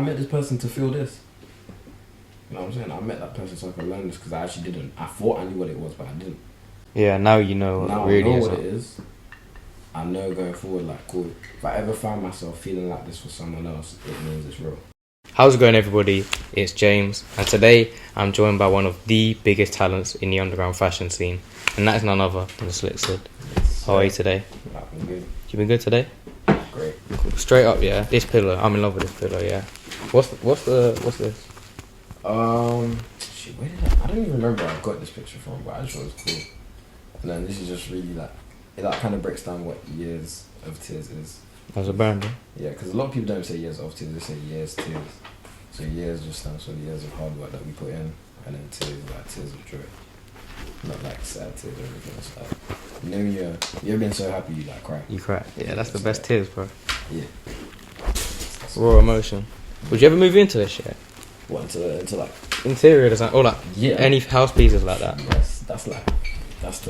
I met this person to feel this. You know what I'm saying? I met that person so I could learn this because I actually didn't. I thought I knew what it was, but I didn't. Yeah, now you know Now what it really I know is. what it is. I know going forward, like, cool. If I ever find myself feeling like this for someone else, it means it's real. How's it going, everybody? It's James, and today I'm joined by one of the biggest talents in the underground fashion scene, and that is none other than Slick Sid. How are you today? I've been good. You been good today? Great. Straight up, yeah. This pillow, I'm in love with this pillow, yeah. What's this? Shit, where did I don't even remember where I got this picture from, but I just thought it was cool. And then this is just really like, it like kind of breaks down what Years of Tears is. As a brand, Yeah, because a lot of people don't say Years of Tears, they say Years Tears. So Years just stands for the years of hard work that we put in, and then Tears like tears of joy. Not like sad tears or anything. It's like, you know, you've been so happy you like cry. You cry. Yeah, that's the best tears, bro. Yeah. Raw emotion. Would you ever move into this shit? What, into like Interior design, or like yeah. any house pieces like that? Yes, that's the. It's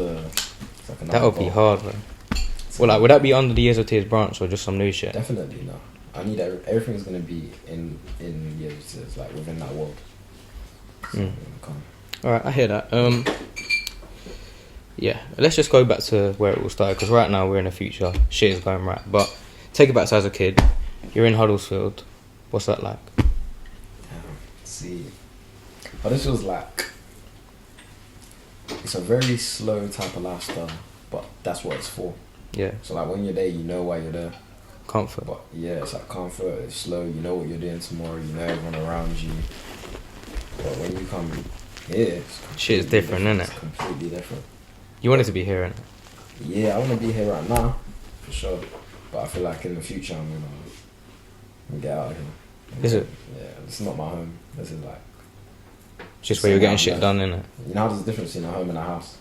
like That would be hard, bro. Well, like, would that be under the Years of Tears branch or just some new shit? Definitely no. I need everything's gonna be in Years of Tears, like within that world. So, Alright, I hear that. Yeah, let's just go back to where it all started, because right now we're in the future. Shit is going right. But take it back to as a kid. You're in Huddersfield. What's that like? See, but this was like, it's a very slow type of lifestyle, but that's what it's for. Yeah. So like when you're there, you know why you're there. Comfort. But yeah, it's like comfort. It's slow. You know what you're doing tomorrow. You know everyone around you. But when you come here, Shit is different, isn't it? It's completely different. You wanted to be here, innit? Yeah, I want to be here right now, for sure. But I feel like in the future I'm gonna get out of here. Is it? Yeah, this is not my home. This is like Just where you're getting shit done, innit? You know how there's a difference between a home and a house?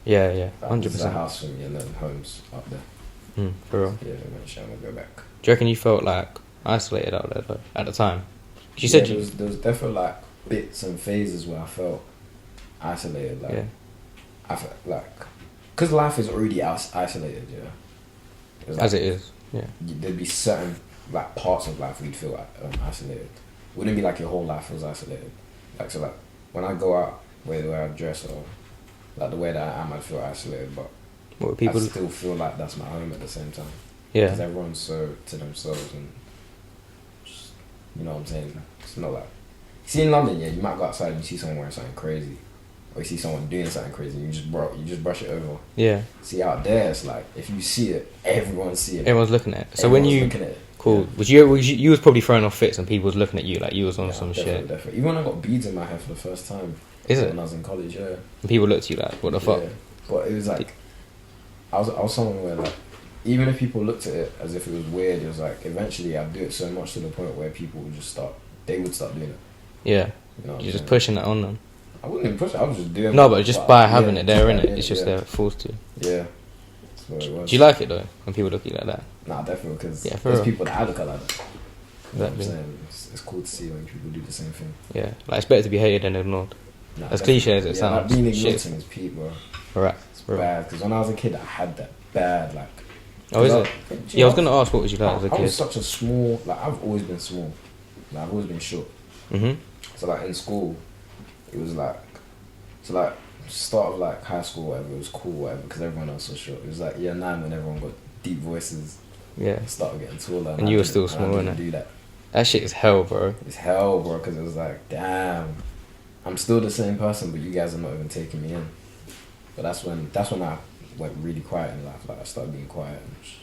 Yeah, Like, this is a 100%. house for me and then homes up there. For real. Yeah, eventually I'm gonna go back. Do you reckon you felt like isolated out there though, at the time? 'Cause you said there was definitely like bits and phases where I felt isolated. Like Yeah. I felt like, because life is already isolated. Yeah. It's like, As it is. Yeah. there'd be certain like parts of life we'd feel isolated. Wouldn't be like your whole life was isolated. Like so, like when I go out, the way I dress or like the way that I am, I'd feel isolated. But What people? I still feel like that's my home at the same time. Yeah. Because everyone's so to themselves and just, you know what I'm saying. It's not like, see in London, yeah, you might go outside and you see someone wearing something crazy, or you see someone doing something crazy, and you just brush it over. Yeah. See out there, it's like if you see it, everyone see it. Everyone's looking at it. So Everyone's when you looking at it. cool, Yeah. you was probably throwing off fits and people was looking at you like you was on some shit. Definitely. Even when I got beads in my hair for the first time. Is it? When I was in college, yeah. And people looked at you like, what the fuck? Yeah. But it was like, I was someone where like, even if people looked at it as if it was weird, it was like eventually I'd do it so much to the point where people would just start doing it. Yeah. You know what You're I'm just saying? pushing it on them. I wouldn't even push it. I was just doing. No, but just by having yeah, it there, just innit? by It's just yeah. they're forced to. Yeah, that's what it was. Do you like it though when people look at you like that? Nah, definitely, because Yeah, for there's real. people that I look at like that. You know what I'm Exactly. saying? It's cool to see when people do the same thing. Yeah. Like it's better to be hated than ignored. Nah, As definitely. cliche as it Like sounds, being shit. ignored thing is peak, bro. Right. It's bad, because when I was a kid, I had that bad, like... Oh, is it? Do you Yeah, I was know, gonna ask what was you like as a I was kid. such a small... Like, I've always been small. Like, I've always been short. Mhm. So, like, in school, it was like... So, like, start of, like, high school, whatever, it was cool, whatever, because everyone else was short. It was, like, year 9 when everyone got deep voices, Yeah. started getting taller. And you were still small, I didn't innit? do that. That shit is hell, bro. It's hell, bro, because it was like, damn, I'm still the same person, but you guys are not even taking me in. But that's when I went really quiet in life. Like, I started being quiet and just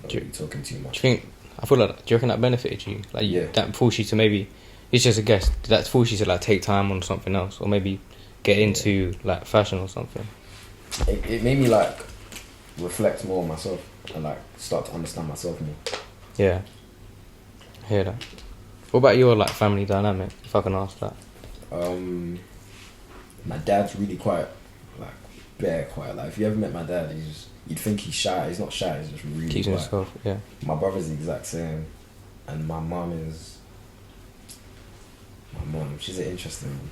not really talking too Do much. you think? I feel like. Do you reckon that benefited you? Like, Yeah. that forced you to maybe. It's just a guess. Did that force you to like take time on something else, or maybe get into like fashion or something? It made me like reflect more on myself and like start to understand myself more. Yeah. I hear that. What about your like family dynamic? If I can ask that. My dad's really quiet, like bare quiet. Like if you ever met my dad, you'd think he's shy. He's not shy. He's just really Keeps quiet. himself. Yeah. My brother's the exact same, and my mum, she's an interesting one.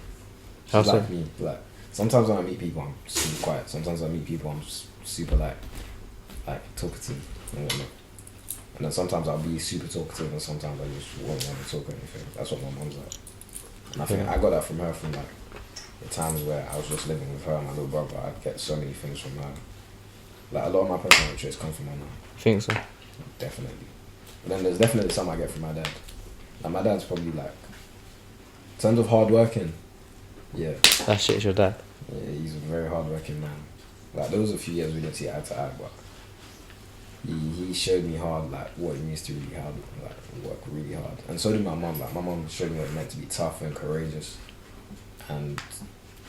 She's How so? like me. Like sometimes when I meet people, I'm super quiet. Sometimes when I meet people, I'm super like talkative and whatnot. And then sometimes I'll be super talkative, and sometimes I just won't want to talk or anything. That's what my mum's like. And I think Yeah. I got that from her from like the times where I was just living with her and my little brother. I'd get so many things from her. Like a lot of my personality traits come from my mum, Think so? definitely. But then there's definitely some I get from my dad. Like my dad's probably like, in terms of hard working, yeah, That shit's your dad. yeah, he's a very hard working man. Like there was a few years we didn't see eye to eye, but he showed me hard like what it means to really hard like work really hard. And so did my mum. Like my mum showed me what it meant to be tough and courageous and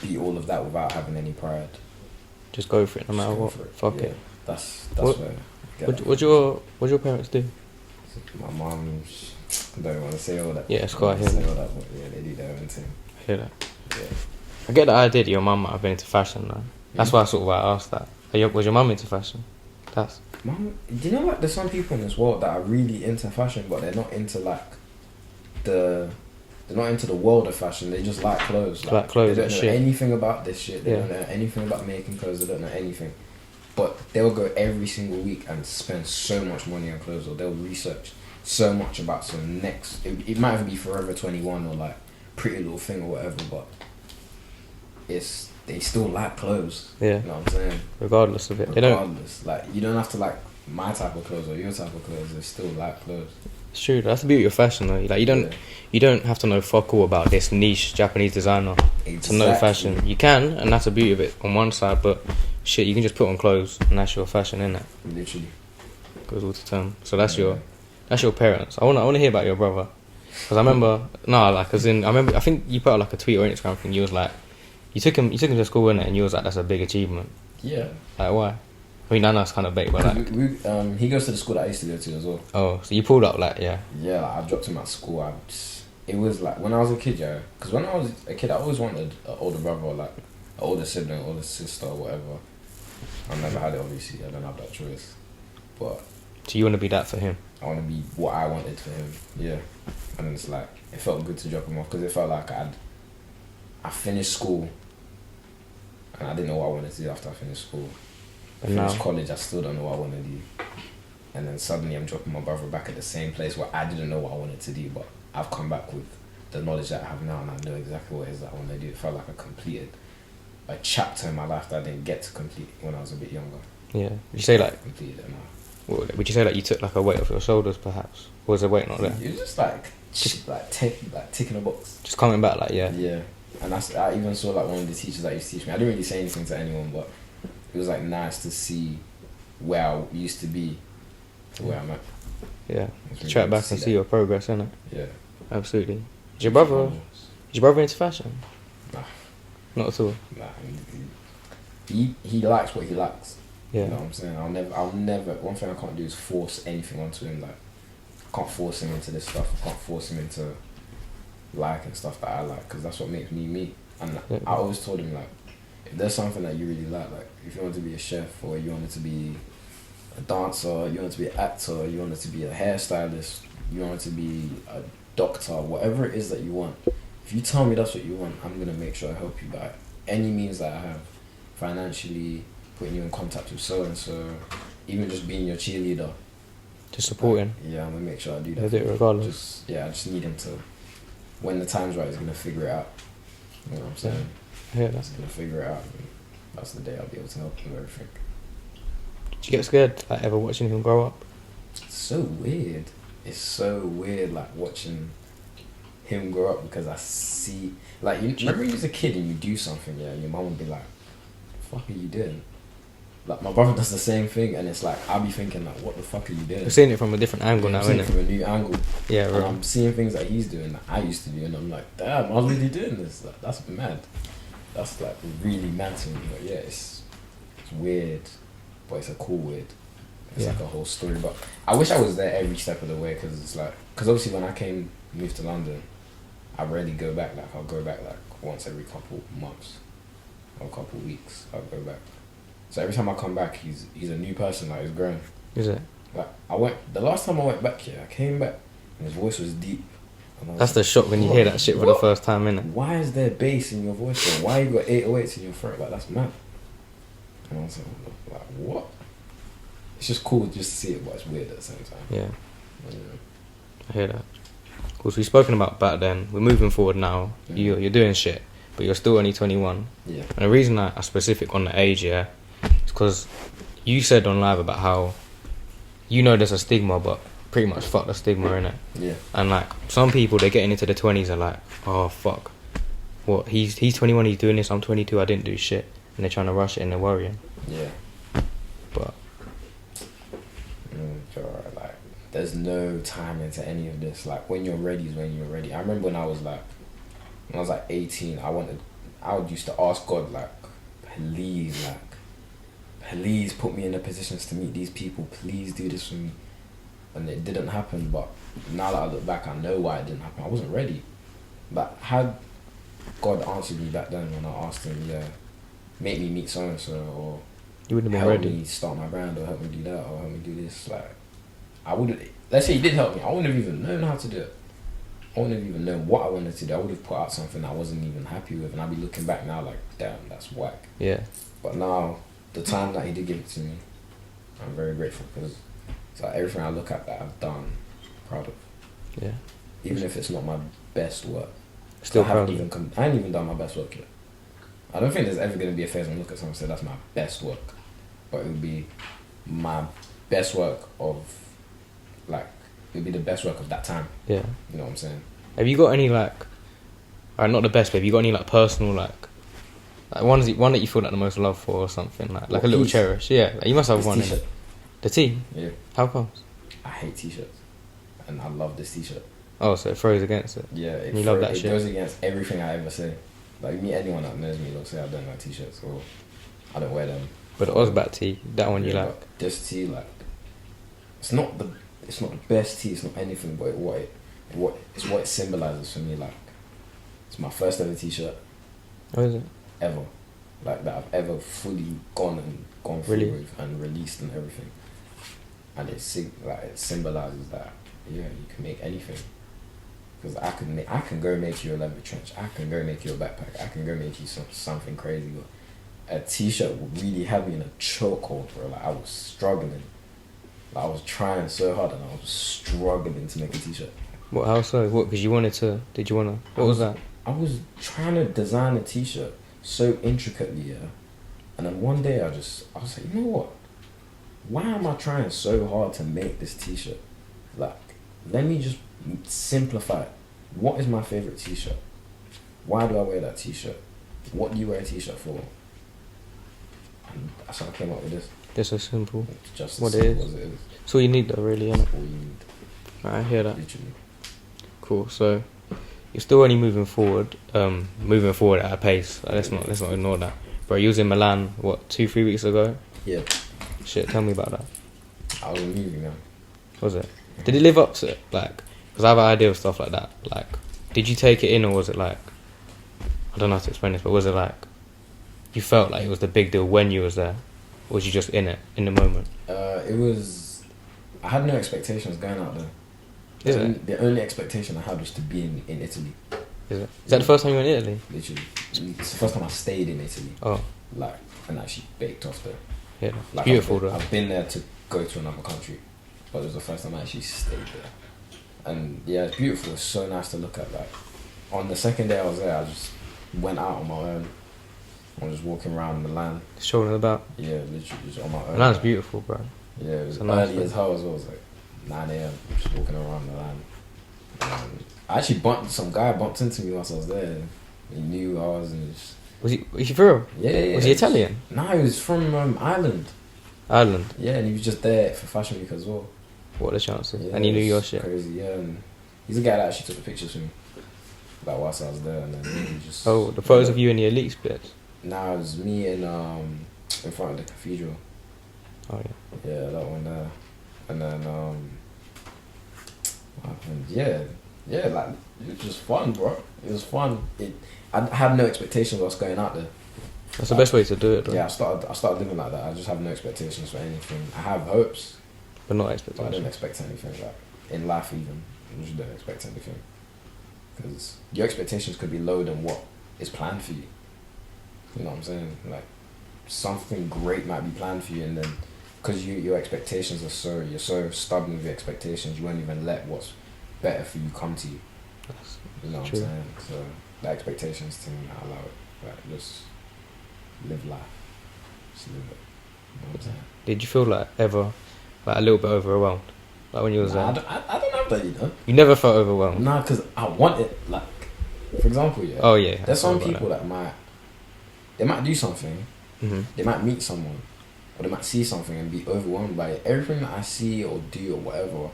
be all of that without having any pride. Just go for it no Just matter go what. for it. Fuck Yeah, it. That's What- where I get that What from. your parents do? My mum, I don't want to say all that. Yeah, it's quite I don't wanna heavy. say all that, but yeah, they do their own thing. I hear that. Yeah. I get the idea that your mum might have been into fashion though. That's Mm. why I sort of like asked that. Was your mum into fashion? That's Mum, do you know like there's some people in this world that are really into fashion, but they're not into like they're not into the world of fashion. They just like clothes. Like clothes They and don't know shit. anything about this shit. They Yeah. don't know anything about making clothes. They don't know anything. But they'll go every single week and spend so much money on clothes, or they'll research so much about some next. It might even be Forever 21 or like Pretty Little Thing or whatever, but they still like clothes. yeah. You know what I'm saying? Regardless of it, they don't. Regardless, like you don't have to like my type of clothes or your type of clothes. They still like clothes. It's true. That's the beauty of fashion though. Like Yeah. you don't have to know fuck all about this niche Japanese designer to know fashion. You can, and that's the beauty of it on one side. But shit, you can just put on clothes, and that's your fashion, innit? Literally. Goes all to term. So that's Yeah. your parents. I wanna hear about your brother, because I remember I think you put out like a tweet or Instagram thing. You was like, you took him to school, innit? And you was like, that's a big achievement. Yeah. Like why? I mean, I know it's kind of big, but like, He goes to the school that I used to go to as well. oh, so you pulled up like, yeah, Yeah, like, I dropped him at school. It was like when I was a kid, yeah. Because when I was a kid, I always wanted an older brother or like an older sibling, older sister or whatever. I never had it, obviously. I don't have that choice. But so you want to be that for him. I want to be what I wanted for him. Yeah. And it's like, it felt good to drop him off because it felt like I finished school and I didn't know what I wanted to do after I finished school. I And finished now? college, I still don't know what I want to do. And then suddenly I'm dropping my brother back at the same place where I didn't know what I wanted to do, but I've come back with the knowledge that I have now and I know exactly what it is that I want to do. It felt like I completed a chapter in my life that I didn't get to complete when I was a bit younger. Yeah. Would you say like, I completed it now. would you say like you took like a weight off your shoulders, perhaps? Or was the weight not there? It was just like ticking a box. Just coming back, like, yeah. Yeah, and I even saw like one of the teachers that used to teach me. I didn't really say anything to anyone, but it was like nice to see where I used to be to where I'm at. Yeah. It's To really track good back to and see see that. your progress, innit? Yeah. Absolutely. Is your brother into fashion? Nah. Not at all. Nah, he likes what he likes. Yeah. You know what I'm saying? I'll never. One thing I can't do is force anything onto him. Like, I can't force him into this stuff. I can't force him into liking stuff that I like because that's what makes me me. And Yeah. I always told him like, if there's something that you really like if you want to be a chef or you wanted to be a dancer, you wanted to be an actor, you wanted to be a hairstylist, you wanted to be a doctor, whatever it is that you want. If you tell me that's what you want, I'm gonna make sure I help you by any means that I have, financially, putting you in contact with so and so, even just being your cheerleader. Just supporting. Yeah, I'm gonna make sure I do that. He'll for do it you. regardless. I just need him to. When the time's right, he's gonna figure it out. You know what I'm saying? Yeah. He's gonna figure it out. And that's the day I'll be able to help him with everything. Did you get scared, like, ever watching him grow up? It's so weird. It's so weird, like watching him grow up because I see, like, you remember when you was a kid and you do something, yeah, and your mom would be like, "The fuck are you doing?" Like my brother does the same thing, and it's like I'll be thinking like, "What the fuck are you doing?" You're seeing it from a different angle Yeah, now, I'm seeing innit? it from a new angle. Yeah, And right. I'm seeing things that he's doing that I used to do, and I'm like, damn, I was really doing this. Like, that's mad. That's like really mad to me. But yeah, it's weird, but it's a cool weird. It's Yeah. like a whole story. But I wish I was there every step of the way because it's like, because obviously when I moved to London, I rarely go back. Like I'll go back like once every couple months or a couple weeks. I'll go back. So every time I come back, he's a new person. Like he's grown. Is it? Like the last time I went back here, I came back and his voice was deep. And I was That's the like, shock when you hear that shit for the what? first time, innit? Why is there bass in your voice? Or why you got 808s in your throat? Like that's mad. And I was like, what? it's just cool just to see it, but it's weird at the same time. Yeah, Yeah. I hear that. Of course, we've spoken about back then. We're moving forward now. You're doing shit, but you're still only 21. Yeah. And the reason I'm specific on the age, yeah, is because you said on live about how you know there's a stigma, but pretty much fuck the stigma, innit? Yeah. And like some people, they're getting into the 20s are like, oh fuck, what? He's 21, he's doing this. I'm 22, I didn't do shit, and they're trying to rush it and they're worrying. Yeah. But Sure, like there's no time into any of this. Like when you're ready is when you're ready. I remember when I was like 18, I would used to ask God like, please put me in the positions to meet these people. Please do this for me. And it didn't happen. But now that I look back, I know why it didn't happen. I wasn't ready. But had God answered me back then when I asked him, yeah, make me meet so and so, or you wouldn't have been help ready. me start my brand, or help me do that, or help me do this, like I would. Let's say he did help me. I wouldn't have even known how to do it. I wouldn't have even known what I wanted to do. I would have put out something I wasn't even happy with, and I'd be looking back now like, damn, that's whack. Yeah. But now, the time that he did give it to me, I'm very grateful because it's like everything I look at that I've done, proud of. Yeah. Even if it's not my best work. Still I haven't proud. even I ain't even done my best work yet. I don't think there's ever going to be a phase when I look at someone and say that's my best work. But it would be my best work of, like, it would be the best work of that time. Yeah. You know what I'm saying? Have you got any like, not the best, but have you got any like personal like one that you feel like the most love for or something like What a little piece? cherish? Yeah, like, you must have This one. t-shirt. In the team. Yeah. How comes? I hate t-shirts. And I love this t-shirt. Oh, so it throws against it. Yeah. You love that it shit. goes against everything I ever say. Like, meet anyone that knows me, they'll say I don't like t-shirts or I don't wear them. But the Ozbat tee, that one you Yeah, like. but this tee, like, it's not the best tee. It's not anything, but what it symbolizes for me. Like, it's my first ever t-shirt What is it? ever, like that I've ever fully gone through Really? with and released and everything. And it symbolizes that you can make anything. Because I can go make you a leather trench. I can go make you a backpack. I can go make you something crazy. But a t-shirt would really have me in a chokehold, bro. Like I was struggling. Like I was trying so hard and I was struggling to make a t-shirt. What? How so? What? Because you wanted to? Did you wanna? What was that? I was trying to design a t-shirt so intricately, yeah. And then one day I was like, you know what? Why am I trying so hard to make this t-shirt? Like, let me just simplify it. What is my favorite t-shirt? Why do I wear that t-shirt? What do you wear a t-shirt for? And that's how I came up with this. It's so simple. It's just What as it simple is. as it is. It's all you need though, really, innit? That's all you need, I hear that. literally. Cool. So you're still only moving forward at a pace. Like, let's not ignore that. Bro, you was in Milan, what, 2-3 weeks ago? Yeah, Shit, tell me about that. I was a movie man. Was it? Did it live up to it? Like, because I have an idea of stuff like that. Like, did you take it in, or was it like, I don't know how to explain this, but was it like, you felt like it was the big deal when you was there? Or was you just in it, in the moment? It was. I had no expectations going out there. Is it? The only expectation I had was to be in Italy. Is it? Is that the first time you were in Italy? Literally, it's the first time I stayed in Italy. Oh, Like, and actually baked off there. yeah. Like, Beautiful though. I've been there to go to another country, but it was the first time I actually stayed there. And yeah, it's beautiful. It's so nice to look at. Like, on the second day I was there, I just went out on my own. I was just walking around Milan. Strolling about. Yeah, literally just on my own. Milan's beautiful, bro. Yeah, it was It's a nice early place. as hell as well. It was like 9 a.m. just walking around Milan. I actually some guy bumped into me whilst I was there. He knew who I was and just, Was he for real? yeah. Was he Italian? No, he was from Ireland. Ireland. Yeah, and he was just there for Fashion Week as well. What are the chances? Yeah, And he knew it your was shit. Crazy, yeah. And he's the guy that actually took the pictures for me. Like whilst I was there, and then he just. Oh, the photos of you in the elite splits. Nah, it was me in front of the cathedral. Oh yeah. Yeah, that one there. And then what happened? Yeah, like it was just fun, bro. It was fun. I had no expectations of us going out there. That's the best way to do it, though. Yeah, I started living like that. I just have no expectations for anything. I have hopes, But not but I expectations. don't expect anything. Like in life, even you just don't expect anything because your expectations could be lower than what is planned for you. You know what I'm saying? Like something great might be planned for you, and then because your expectations you're so stubborn with your expectations, you won't even let what's better for you come to you. That's You know what true. I'm saying? So the expectations to me, I allow it. Like just live life, just live it. You know what I'm saying? Did you feel like ever like a little bit overwhelmed? Like when you was Nah, I there? don't have that, you know. You never felt overwhelmed? Nah, because I want it. Like, for example, yeah. Oh yeah. There's some people that they might do something, Mm-hmm. they might meet someone, or they might see something and be overwhelmed by it. Everything that I see or do or whatever,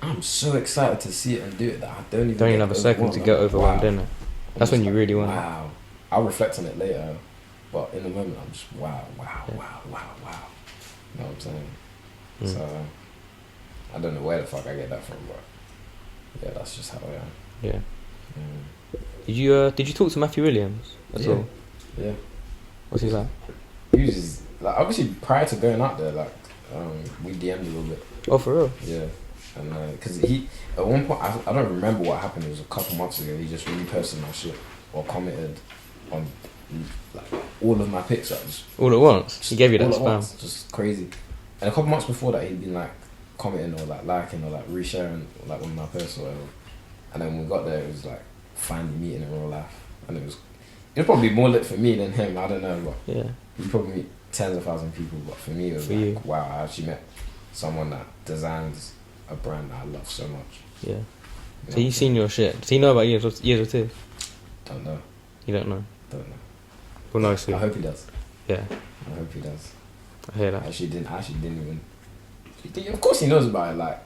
I'm so excited to see it and do it that I don't even Don't even get have a second to overwhelmed. get I'm like, overwhelmed, wow. innit? I'm That's just when you like, really want it. wow. I'll reflect on it later, but in the moment, I'm just wow. Yeah. You know what I'm saying? Mm. So I don't know where the fuck I get that from, but yeah, that's just how I am. Yeah. Mm. Did you talk to Matthew Williams at all? Yeah. What's he like? He was just, like, obviously prior to going out there, like we DM'd a little bit. Oh, for real? Yeah. And because he at one point I don't remember what happened. It was a couple months ago. He just reposted my shit or commented on like all of my pics. Like, just All at once? He gave you that all at spam? once, just crazy. And a couple months before that, he'd been like commenting or like liking or like resharing like one of my posts or whatever. And then when we got there, it was like finally meeting in real life, and it was probably more lit for me than him. I don't know, but Yeah. you probably meet tens of thousands of people, but for me it was For like you. wow, I actually met someone that designs a brand that I love so much. Yeah. You So know? he's seen your shit. Does he know about Years of Tears? Don't know. You don't know? Don't know. We'll know I soon. hope he does. Yeah. I hope he does. I hear I that. actually didn't even. Of course he knows about it. Like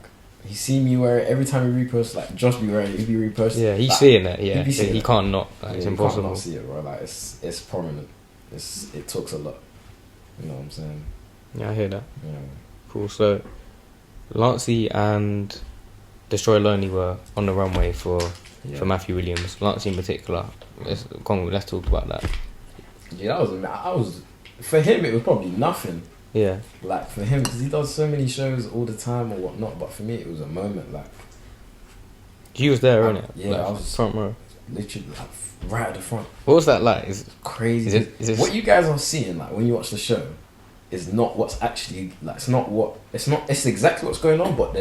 he see me wear it every time he reposts. Like Josh be wearing it, he be reposting. Yeah, he's like, seeing it. Yeah, he be seeing he it. can't not. Like, yeah, it's you impossible. can't not see it, bro. Like it's prominent. It talks a lot. You know what I'm saying? Yeah, I hear that. Yeah. Cool. So, Lancey and Destroy Lonely were on the runway for Matthew Williams. Lancey in particular. Let's talk about that. Yeah, I was for him. It was probably nothing. Yeah. Like for him, because he does so many shows all the time or whatnot. But for me, it was a moment. Like You was there, innit? yeah, Like, I was front row. literally like right at the front. What was that like? Crazy. Is it What you guys are seeing, like when you watch the show, is not what's actually like. It's exactly what's going on, but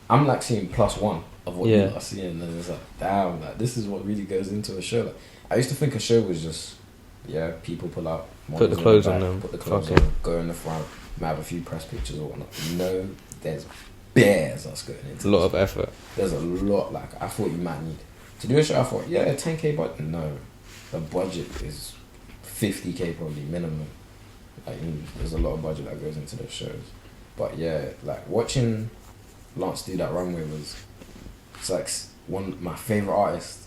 I'm like seeing +1 of what you are seeing, and it's like damn, like this is what really goes into a show. Like I used to think a show was just people pull out, Put the clothes on them, put the clothes fucking on, go in the front, might have a few press pictures or whatnot. No, there's bears that's going into a lot of effort. There's a lot. Like I thought you might need to do a show. I thought 10K, but no, the budget is 50K probably minimum. Like there's a lot of budget that goes into those shows. But yeah, like watching Lance do that runway it's like one of my favorite artists,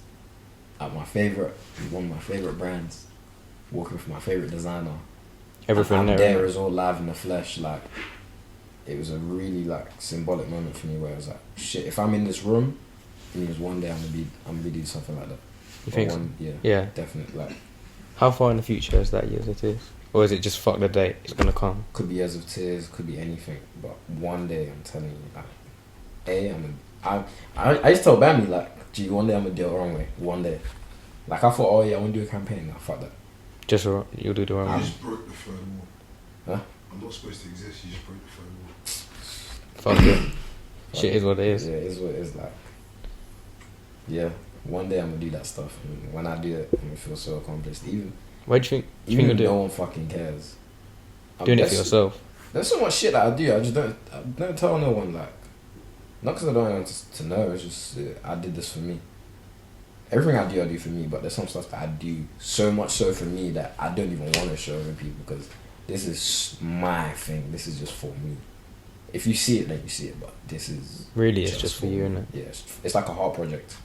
one of my favorite brands, working with my favorite designer. Everything I'm there. there is all live in the flesh. Like it was a really like symbolic moment for me where I was like, shit, if I'm in this room, it means one day I'm gonna be doing something like that. You think? Yeah, definitely. Like How far in the future is that Years of Tears? Or is it just fuck the date? It's gonna come. could be Years of Tears, could be anything, but one day I'm telling you, like, I used to tell Bambi like, gee, one day I'm gonna do it the wrong way. One day, like I thought, I want to do a campaign. Nah, fuck that. Just you'll do the You wrong. just broke the third wall. Huh? I'm not supposed to exist, you just broke the third wall. Fuck it. Shit is what it is. Yeah, it is what it is. Like, yeah, one day I'm gonna do that stuff, and when I do it, I'm gonna feel so accomplished. Why do you think? Do you Even think if you'll no do one fucking cares. doing it for there's- yourself? There's so much shit that I do. I don't tell no one, like, not because I don't want to know. It's just I did this for me. Everything I do for me. But there's some stuff that I do so much so for me that I don't even want to show other people because this is my thing. This is just for me. If you see it, then you see it. But this is Really, it's just for you, me. innit? Yeah, it's like a heart project.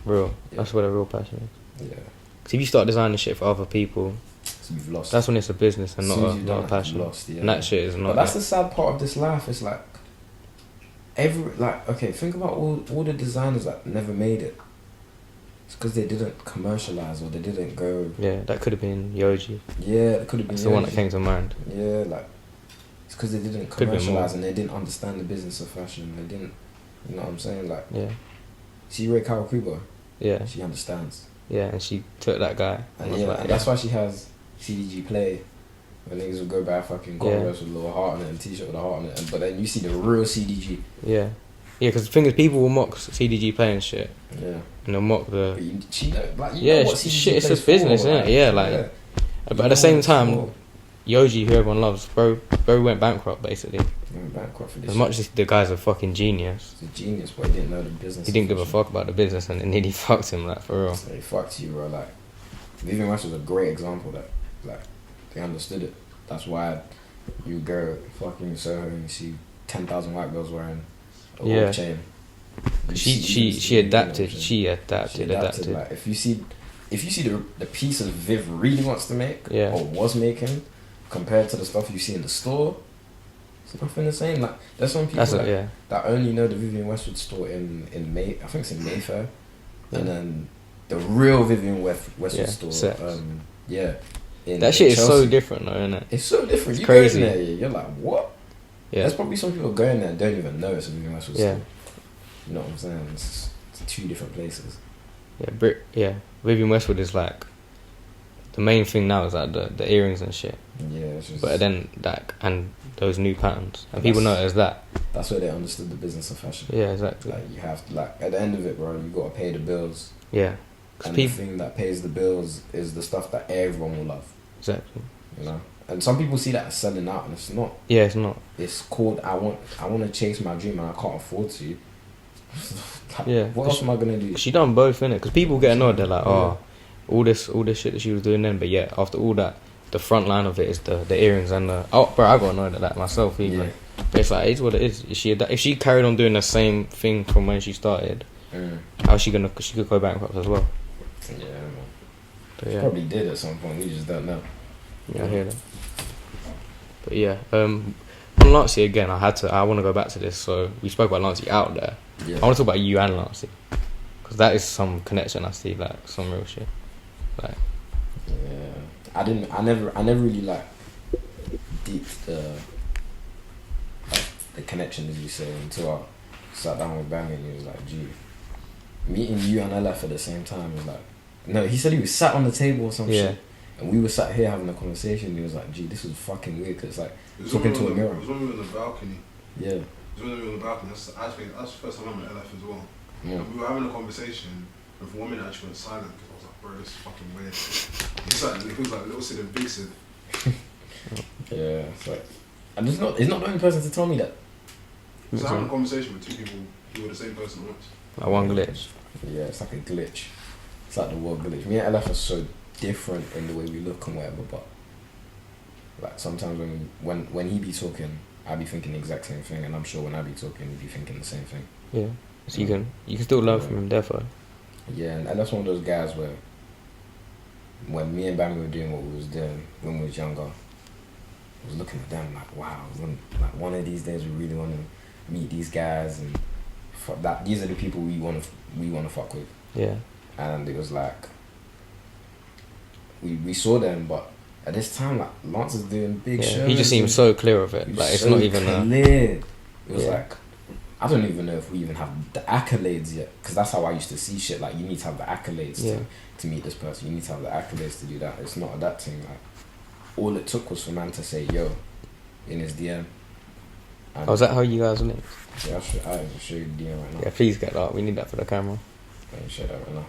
Real. Yeah. That's where the real passion is. Yeah, 'Cause if you start designing shit for other people, so you've lost. that's when it's a business and As not soon as a you've not done a it, passion. you've lost, yeah. And that shit is not. But that's the sad part of this life. It's like okay, think about all the designers that never made it. It's because they didn't commercialize or they didn't go. Yeah, that could have been Yoji. Yeah, it could have been. That's the one that Yoji. came to mind. Yeah, like it's because they didn't Could've been more. commercialize and they didn't understand the business of fashion. They didn't, you know what I'm saying? Like, Yeah, see Ray Kawakubo, yeah, she understands, yeah. And she took that guy. and was yeah, like, and that's why she has CDG Play When niggas would go buy fucking Converse with a little heart on it and t-shirt with a heart on it, but then you see the real CDG. Yeah, because the thing is, people will mock CDG playing shit. Yeah. And they'll mock the. But you know, like, Yeah, know what CDG shit, it's plays just business, for, innit? Yeah, like. yeah. But You at the know same what it's time, for. Yoji, who everyone loves, bro went bankrupt basically. He went bankrupt for this. As much as the guy's a fucking genius, He's a genius, but he didn't know the business. he didn't give a fuck about the business, and it nearly fucked him, like, for real. So he fucked you, bro. Like, Vivian West was a great example that, like, they understood it. That's why you go fucking Soho and you see 10,000 white girls wearing a Yeah. gold chain. She adapted. She adapted. Like, if you see the pieces Viv really wants to make, Yeah. or was making, compared to the stuff you see in the store, it's nothing the same. Like, there's some people that only know the Vivian Westwood store in May. I think it's in Mayfair, and then the real Vivian Westwood store. Sex. That shit is Chelsea. so different, though, isn't it? It's so different. It's You crazy. go in there, you're like, what? Yeah. There's probably some people going there and don't even know it's a Vivian Westwood Yeah. store. You know what I'm saying? It's two different places. Vivian Westwood is like the main thing now is like the earrings and shit. Yeah, it's just, But then and those new patterns, and But people know that's- it as that. that's where they understood the business of fashion. Yeah, exactly. Like, you have to, like, at the end of it, bro, you gotta pay the bills. Yeah, because And people the thing that pays the bills is the stuff that everyone will love. exactly. You know? And some people see that as selling out, and it's not. Yeah, it's not. It's called I want to chase my dream and I can't afford to. Like, Yeah. what else am I gonna do? She done both, innit? Because people get annoyed. They're like, oh, all this shit that she was doing then. But yeah, after all that, the front line of it is the earrings and the. Oh, bro, I got annoyed at that myself even. Yeah. But it's like, it's what it is. If she carried on doing the same thing from when she started, Mm. how's she gonna? She could go bankrupt as well. Yeah, man. But yeah, Probably did at some point. We just don't know. yeah, I hear that. But yeah, on Lancey again, I want to go back to this. So we spoke about Lancey out there. Yeah. I want to talk about you and Lancey, because that is some connection I see, like some real shit. Like, Yeah. I never really like deeped the connection, as you say, until I sat down with Bang and he was like, gee, meeting you and LF at the same time was like, no, he said he was sat on the table or some Yeah. shit, and we were sat here having a conversation, and he was like, gee, this is fucking weird, cause it's like It was talking when to a we were mirror. It was when we were on the balcony. Yeah. It was when we were on the balcony. I think that's the first time I met LF as well. Yeah. And we were having a conversation, and for 1 minute I just went silent because I was like, bro, this is fucking weird. It was like little Sid and big Sid. Yeah. It's like, and it's not the only person to tell me that. I was having a conversation with two people who were the same person at once. like one glitch. Yeah, it's like a glitch. It's like the world glitch. Me and LF are so different in the way we look and whatever, but like sometimes when he be talking, I be thinking the exact same thing, and I'm sure when I be talking, he be thinking the same thing. Yeah, so you can still learn from him, therefore. Yeah, and that's one of those guys where when me and Bam were doing what we was doing when we was younger, I was looking at them like, wow, like one of these days we really want to meet these guys, and fuck that. These are the people we want to fuck with. Yeah, And it was like we saw them, but at this time, like, Lance is doing big yeah. shows. He just seems so clear of it. He was Like, it's so not even clear. It was Yeah. like, I don't even know if we even have the accolades yet, because that's how I used to see shit. Like, you need to have the accolades Yeah. to meet this person. You need to have the accolades to do that. It's not that thing. Like, all it took was for man to say yo in his DM. And Oh, is that how you guys linked? Yeah, I'll show you the DM right now. Yeah, please get that. We need that for the camera. Let me show that right now.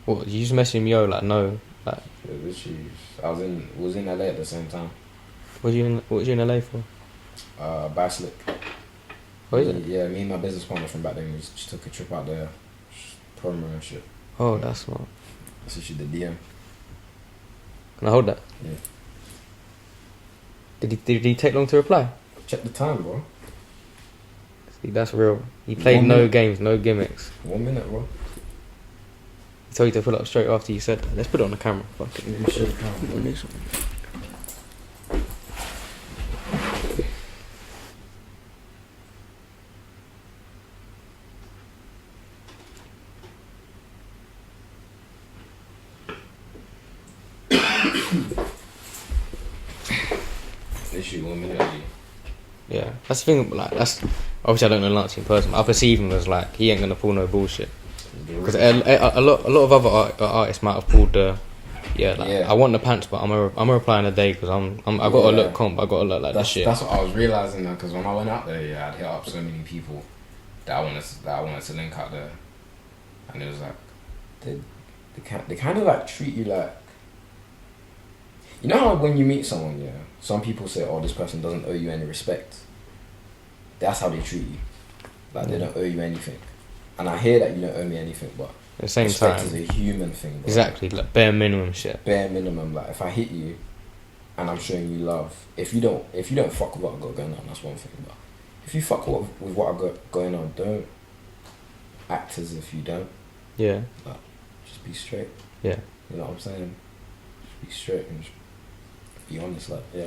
What, you just messaged me, yo, like, no. Like, Yeah, literally, I was in LA at the same time. what was you in LA for? Bicycle. What is it? Yeah, me and my business partner from back then, we just took a trip out there, promo and shit. Oh, that's smart. That's actually the DM. Can I hold that? Yeah. Did he take long to reply? Check the time, bro. See, that's real. He played 1 no minute. games, no gimmicks. 1 minute, bro. He told you to pull up straight after you said that. Let's put it on the camera. Fuck it. Let me show the time. Literally 1 minute. Yeah, that's the thing. Like, that's obviously I don't know Lance in person. But I perceive him as like he ain't gonna pull no bullshit. Because a lot of other artists might have pulled the Yeah, like, Yeah. I want the pants, but I'm a reply in a day because I got to look comp. I got to look like this shit. That's what I was realizing now, because when I went out there, yeah, I'd hit up so many people that I wanted to link out there, and it was like they kind of like treat you like, you know how when you meet someone, yeah, some people say, oh, this person doesn't owe you any respect. That's how they treat you, like they don't owe you anything, and I hear that you don't owe me anything, but At the same respect time, is a human thing, bro. exactly, like bare minimum shit. Bare minimum. Like if I hit you, and I'm showing you love, if you don't fuck with what I got going on, that's one thing. But if you fuck with what I got going on, don't act as if you don't. Yeah. Like, just be straight. Yeah. You know what I'm saying? Just be straight and just be honest. Like, yeah.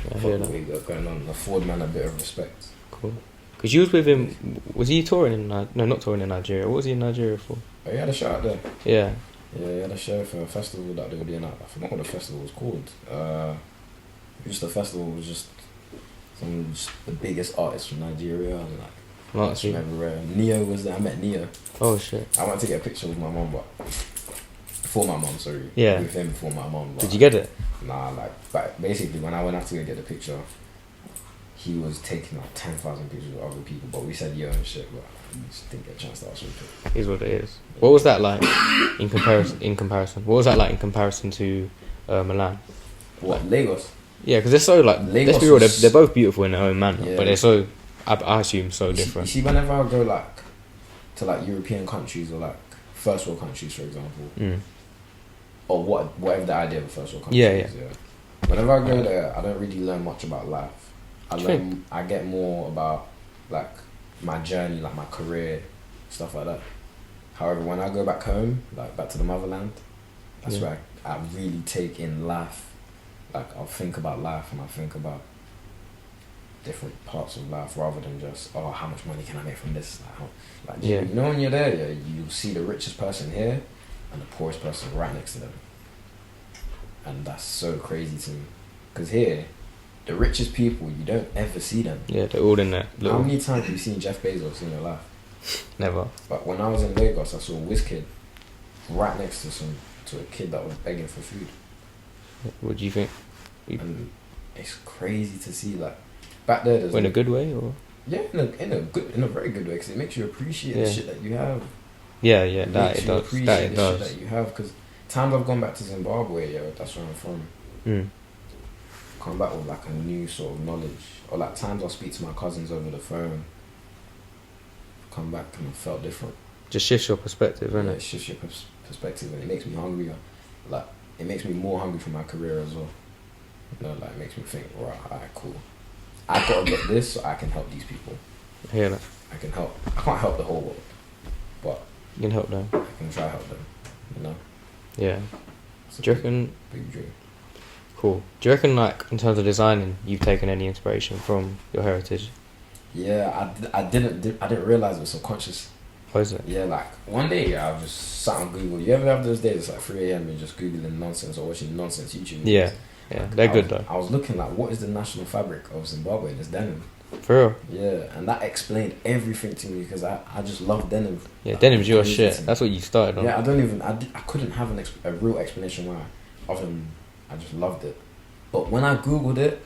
I Fuck hear what that. you got going on. Afford man a bit of respect. Cool. Because you was with him. Was he touring in? No, not touring in Nigeria. What was he in Nigeria for? Oh, you had a show out there. Yeah. Yeah, you had a show for a festival that they were doing. I forgot what the festival was called. Just the festival was just the biggest artists from Nigeria and like artists from everywhere. Neo was there. I met Neo. Oh shit. I went to get a picture with my mum, but before my mum, sorry. Yeah. With him before my mum. Did you get it? Nah, like, but basically when I went out to go get the picture, he was taking like 10,000 pictures of other people, but we said yo and shit, but I just didn't get a chance to ask him. Is what it is. What was that like in comparison? What was that like in comparison to Milan? What, Lagos? Yeah, because they're so like. Lagos Let's be real. was- They're both beautiful in their own manner, Yeah. but they're so. I assume so You different. see, whenever I go like to like European countries or like first world countries, for example, Mm. or whatever the idea of a first world country Yeah, is, yeah. Whenever I go there, I don't really learn much about life. I get more about like my journey, like my career, stuff like that. However, when I go back home, like back to the motherland, that's Yeah. where I really take in life. Like I'll think about life and I'll think about different parts of life rather than just, oh, how much money can I make from this? Like Yeah. you know, when you're there, yeah, you'll see the richest person here and the poorest person right next to them. And that's so crazy to me. Because here, the richest people, you don't ever see them. Yeah, they're all in there. How Little, many times have you seen Jeff Bezos in your life? never. But when I was in Lagos, I saw WizKid right next to a kid that was begging for food. What do you think? And it's crazy to see, like, back there, there's In a good way, or? yeah, in a very good way, because it makes you appreciate the Yeah. shit that you have. Yeah, that makes it you does. appreciate That it the shit does. that you have. Because times I've gone back to Zimbabwe, yeah, that's where I'm from. Mm. Come back with like a new sort of knowledge, or like times I'll speak to my cousins over the phone. Come back and I felt different. Just shifts your perspective, Yeah, isn't it it? shifts your perspective, and it makes me hungrier. Like it makes me more hungry for my career as well. You know, like it makes me think, right, alright, cool. I gotta get this so I can help these people. I hear that. I can help. I can't help the whole world, but You can help them. I can try help them. You know. Yeah. It's a Do you big, reckon? big dream. Cool. Do you reckon, like, in terms of designing, you've taken any inspiration from your heritage? Yeah, I didn't realize it was subconscious. What is it? Yeah, like one day, yeah, I was just sat on Google. You ever have those days? It's like 3 a.m. and just googling nonsense or watching nonsense YouTube videos? Yeah. Yeah, they're good though. I was looking like, what is the national fabric of Zimbabwe? And it's denim. For real. Yeah, and that explained everything to me because I just love denim. Yeah, Like, denim's your crazy shit. to me. That's what you started on. Yeah, I couldn't have a real explanation why, other than I just loved it. But when I googled it,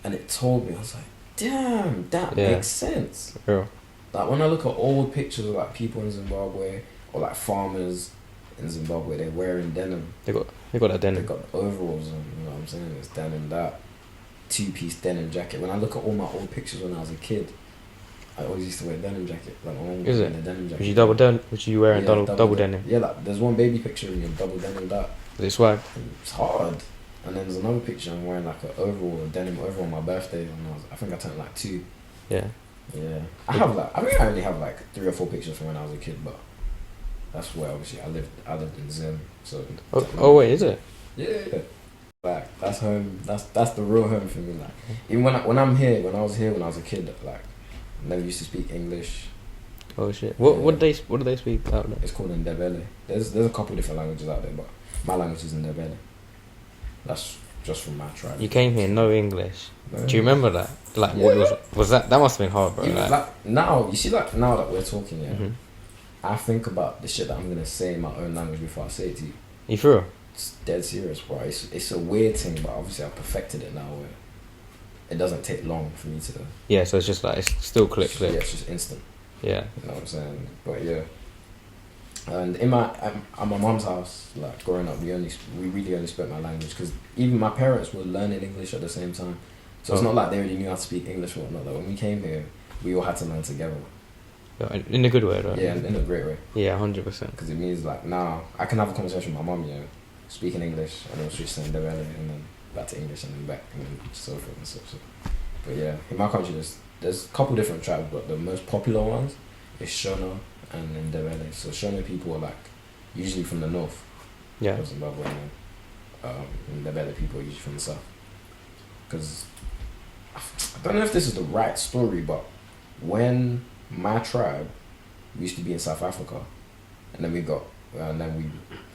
and it told me, I was like, damn, that Yeah. makes sense. For real. Like when I look at old pictures of like people in Zimbabwe or like farmers in Zimbabwe, they're wearing denim. They got that They denim. got the overalls on, you know what I'm saying? It's denim, that 2-piece denim jacket. When I look at all my old pictures when I was a kid, I always used to wear denim jacket. Like my mom was Is it? wearing a denim jacket. Was you wearing Yeah, double denim? Yeah, like there's one baby picture of me in double denim that. Was it swag? It's hard. And then there's another picture I'm wearing like an overall, a denim overall on my birthday when I think I turned like 2. Yeah. Yeah. I think I only have like 3 or 4 pictures from when I was a kid, but that's where obviously I lived in Zim, so. Oh wait, is it? Yeah. Like that's home. That's the real home for me. Like even when I was a kid, like never used to speak English. Oh shit. What do they speak out there? It's called Ndebele. There's a couple different languages out there, but my language is Ndebele. That's just from my tribe. You came here no English. No. Do you remember that? Like what was that? That must have been hard, bro. Even, Like, like now, you see, like now that we're talking, yeah, mhm. I think about the shit that I'm gonna say in my own language before I say it to you. You for real? It's dead serious, bro. It's a weird thing, but obviously I've perfected it now where it doesn't take long for me to. Yeah, so it's just like it's still click. Yeah, it's just instant. Yeah. You know what I'm saying? But yeah. And in at my mum's house, like growing up, we really only spoke my language because even my parents were learning English at the same time. So it's not like they already knew how to speak English or whatnot. Like when we came here, we all had to learn together. In a good way, though. Yeah, in a great way. Yeah, 100%. Because it means like now I can have a conversation with my mum, speaking English, and then switch to Ndebele, and then back to English, and then back, and then so forth and so. But yeah, in my country, there's a couple different tribes, but the most popular ones is Shona and Ndebele. So Shona people are like usually from the north. Yeah. Of Zimbabwe, and Ndebele people are usually from the south. Because I don't know if this is the right story, but when my tribe used to be in South Africa, and then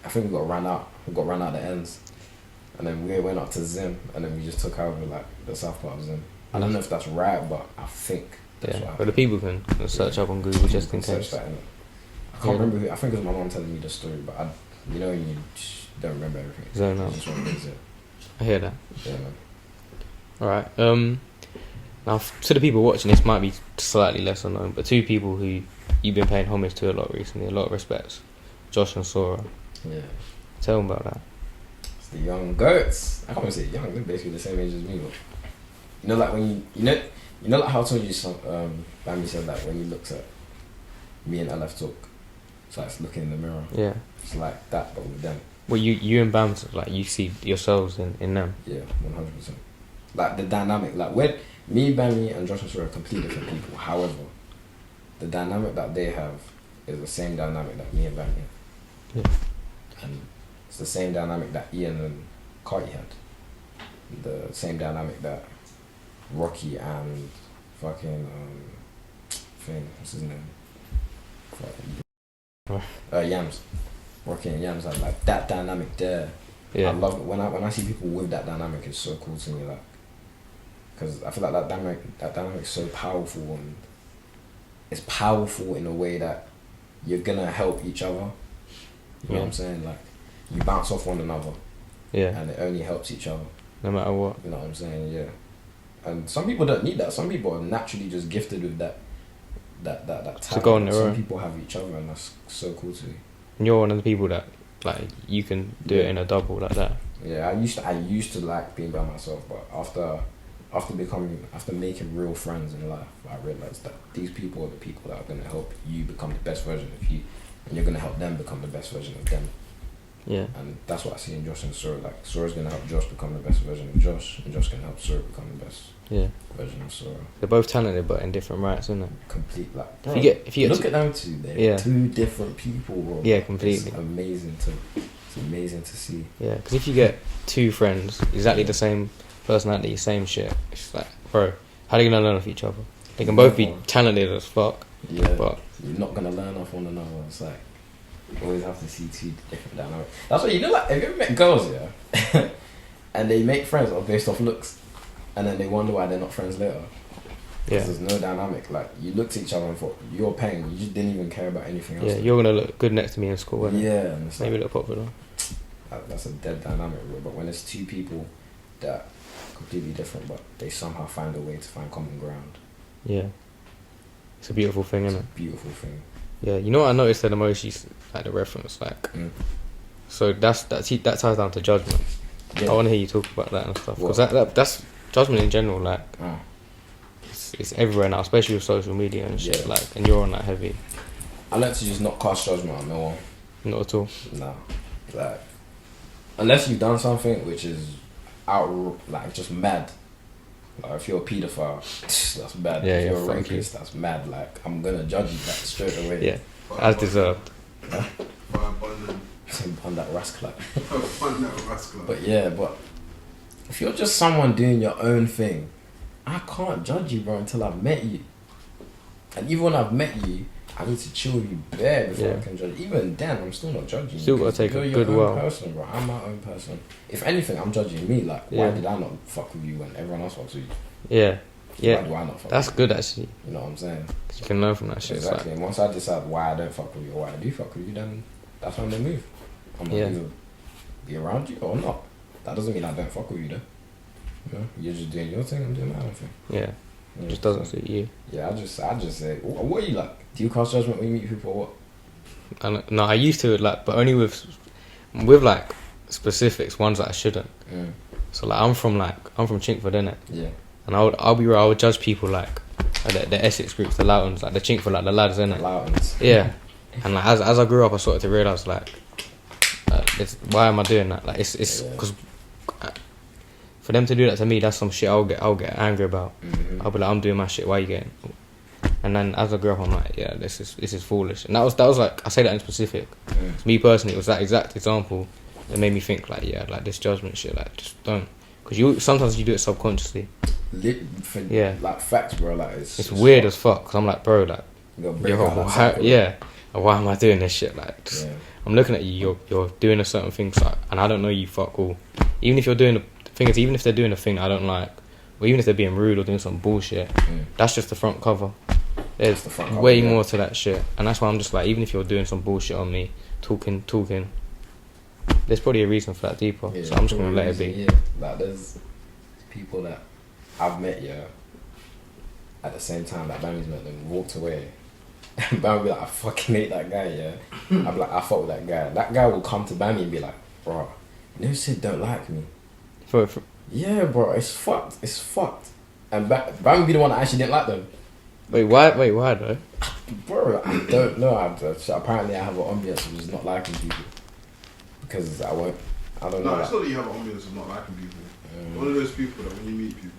I think we got run out. We got run out the ends, and then we went up to Zim, and then we just took over like the south part of Zim. I don't know if that's right, but I think that's what But happened. the people can search up on Google just in case. That, I can't remember who. I think it was my mom telling me the story, but you don't remember everything. Zone out. Just remembers it. I hear that. Yeah, man. Alright, now to the people watching, this might be slightly less unknown, but two people who you've been paying homage to a lot recently, a lot of respects, Josh and Sora. Yeah. Tell them about that. It's the young goats. I can't even say young. They're basically the same age as me. But like when you know like how I told you Bambi said like when you looked at me and LF talk, it's like it's looking in the mirror. Yeah. It's like that, but with them. Well, you and Bam, like you see yourselves in them. Yeah, 100%. Like the dynamic, like when me, Bambi, and Josh and Sora are completely different people. However, the dynamic that they have is the same dynamic that me and Bambi have. Yeah. And it's the same dynamic that Ian and Carti had. The same dynamic that Rocky and fucking what's his name? Yams. Rocky and Yams had like that dynamic there. Yeah. I love it when I see people with that dynamic. It's so cool to me, like, because I feel like that dynamic is so powerful, and it's powerful in a way that you're gonna help each other. You know what I'm saying? Like, you bounce off one another. Yeah. And it only helps each other. No matter what. You know what I'm saying? Yeah. And some people don't need that. Some people are naturally just gifted with that talent. To go on their Some own. people have each other, and that's so cool to me. And you're one of the people that like you can do it in a double like that. Yeah, I used to like being by myself, but after making real friends in life, I realized that these people are the people that are gonna help you become the best version of you, and you're gonna help them become the best version of them. Yeah. And that's what I see in Josh and Sora. Like, Sora's gonna help Josh become the best version of Josh, and Josh can help Sora become the best version of Sora. They're both talented, but in different rights, isn't it? Complete, like, bro, if you get look at them two. They're two different people, bro. Yeah, completely. It's amazing to see. Yeah, because if you get two friends exactly the same personality, same shit, it's like, bro, how are they gonna learn off each other? They can both be talented as fuck. Yeah, but you're not gonna learn off one another. It's like you always have to see two different dynamics. That's why like, have you ever met girls, yeah, and they make friends based off looks, and then they wonder why they're not friends later. Yeah. There's no dynamic. Like, you looked at each other and thought, you're paying. You just didn't even care about anything else. Yeah, you're gonna look good next to me in school, innit? Yeah, and it's Maybe like, look popular. that's a dead dynamic, bro. But when it's two people that are completely different, but they somehow find a way to find common ground. Yeah. It's a beautiful thing, isn't it? Beautiful thing. Yeah, you know what I noticed that the most is like the reference, like so that ties down to judgment. Yeah. I want to hear you talk about that and stuff, because What? that's judgment in general. Like it's everywhere now, especially with social media and shit. Yeah. Like, and you're on that heavy. I learned to just not cast judgment on no one. Not at all. Nah, like, unless you've done something which is like just mad. Like, if you're a paedophile, that's bad. Yeah, if yeah, you're a fuck rapist, that's mad. Like, I'm gonna judge you like straight away. Yeah, as deserved. On that rascal. Rascal. But yeah, but if you're just someone doing your own thing, I can't judge you, bro, until I've met you. And even when I've met you, I need to chill with you bare before I can judge. Even then, I'm still not judging you. Still gotta take you're a your good own while. person, bro. I'm my own person. If anything, I'm judging me. Like, why did I not fuck with you when everyone else fucks with you? Yeah, yeah. Why do I not fuck That's with good actually. you? You know what I'm saying? 'Cause you can learn from that shit. It's Exactly. And once I decide why I don't fuck with you or why I do fuck with you, then that's when they move. I'm gonna move. be around you or not. That doesn't mean I don't fuck with you though. You know, you're just doing your thing, I'm doing my own thing. Yeah. Yeah, It just doesn't so, suit you. Yeah, I just say, what are you like? Do you cast judgment when you meet people or what? No, I used to like, but only with like specifics, ones that I shouldn't. Mm. So like, I'm from Chinkford, innit? Yeah. And I'll be real, I would judge people like the Essex groups, the Loudons, like the Chinkford, like the lads, innit? Loudons. Yeah. And like as I grew up, I started to realise like, why am I doing that? Like it's because for them to do that to me, that's some shit I'll get angry about. Mm-hmm. I'll be like, I'm doing my shit. Why are you getting? And then as I grew up, I'm like, yeah, this is foolish. And that was like, I say that in specific. Mm. To me personally, it was that exact example that made me think like, yeah, like this judgment shit, like just don't. Because sometimes you do it subconsciously. Yeah. Like facts, bro. Like It's weird as fuck. Cause I'm like, bro, like, you gotta break out that cycle. yeah. Why am I doing this shit? Like, just, Yeah. I'm looking at you. You're doing a certain thing, so, and I don't know you. Fuck all. Even if you're doing the thing is, even if they're doing a thing I don't like, or even if they're being rude or doing some bullshit, that's just the front cover. There's the front cover, way yeah. more to that shit, and that's why I'm just like, even if you're doing some bullshit on me, talking, there's probably a reason for that deeper. Yeah, So I'm just gonna let it be. Yeah, like there's people that I've met, at the same time that Bammy's met them, walked away. Bammy be like, I fucking hate that guy, yeah. I'll be like, I fuck with that guy. That guy will come to Bammy and be like, bro, you know Sid don't like me. For Yeah, bro, it's fucked. It's fucked. And Bammy be the one that actually didn't like them. wait, why though? Bro, I don't know. Apparently I have an ambience of just not liking people. Because I don't know. No, it's not that you have an ambience of not liking people. One of those people that when you meet people,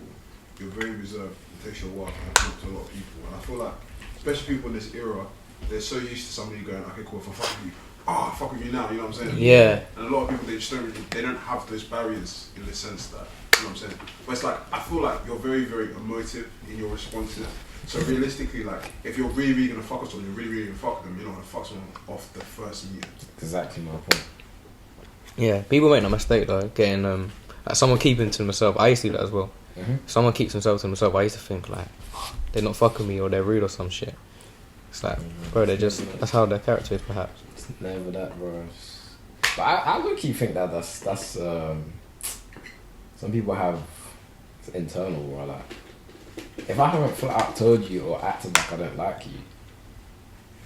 you're very reserved. It takes you a while to talk to a lot of people. And I feel like, especially people in this era, they're so used to somebody going, okay, cool, if I fuck with you, fuck with you now, you know what I'm saying? Yeah. And a lot of people, they just don't have those barriers in the sense that, you know what I'm saying? But it's like, I feel like you're very, very emotive in your responses. So realistically, like, if you're really, really gonna fuck with someone, you're really, really gonna fuck with them, you're not gonna fuck someone off the first meeting. Exactly my point. Yeah, people make no mistake though, getting like someone keeping to themselves. I used to do that as well. Mm-hmm. If someone keeps themselves to themselves, I used to think like, they're not fucking me or they're rude or some shit. It's like, bro, that's how their character is perhaps. It's never that, bro. But I low-key think that that's some people have internal, bro. Like, if I haven't flat out told you or acted like I don't like you,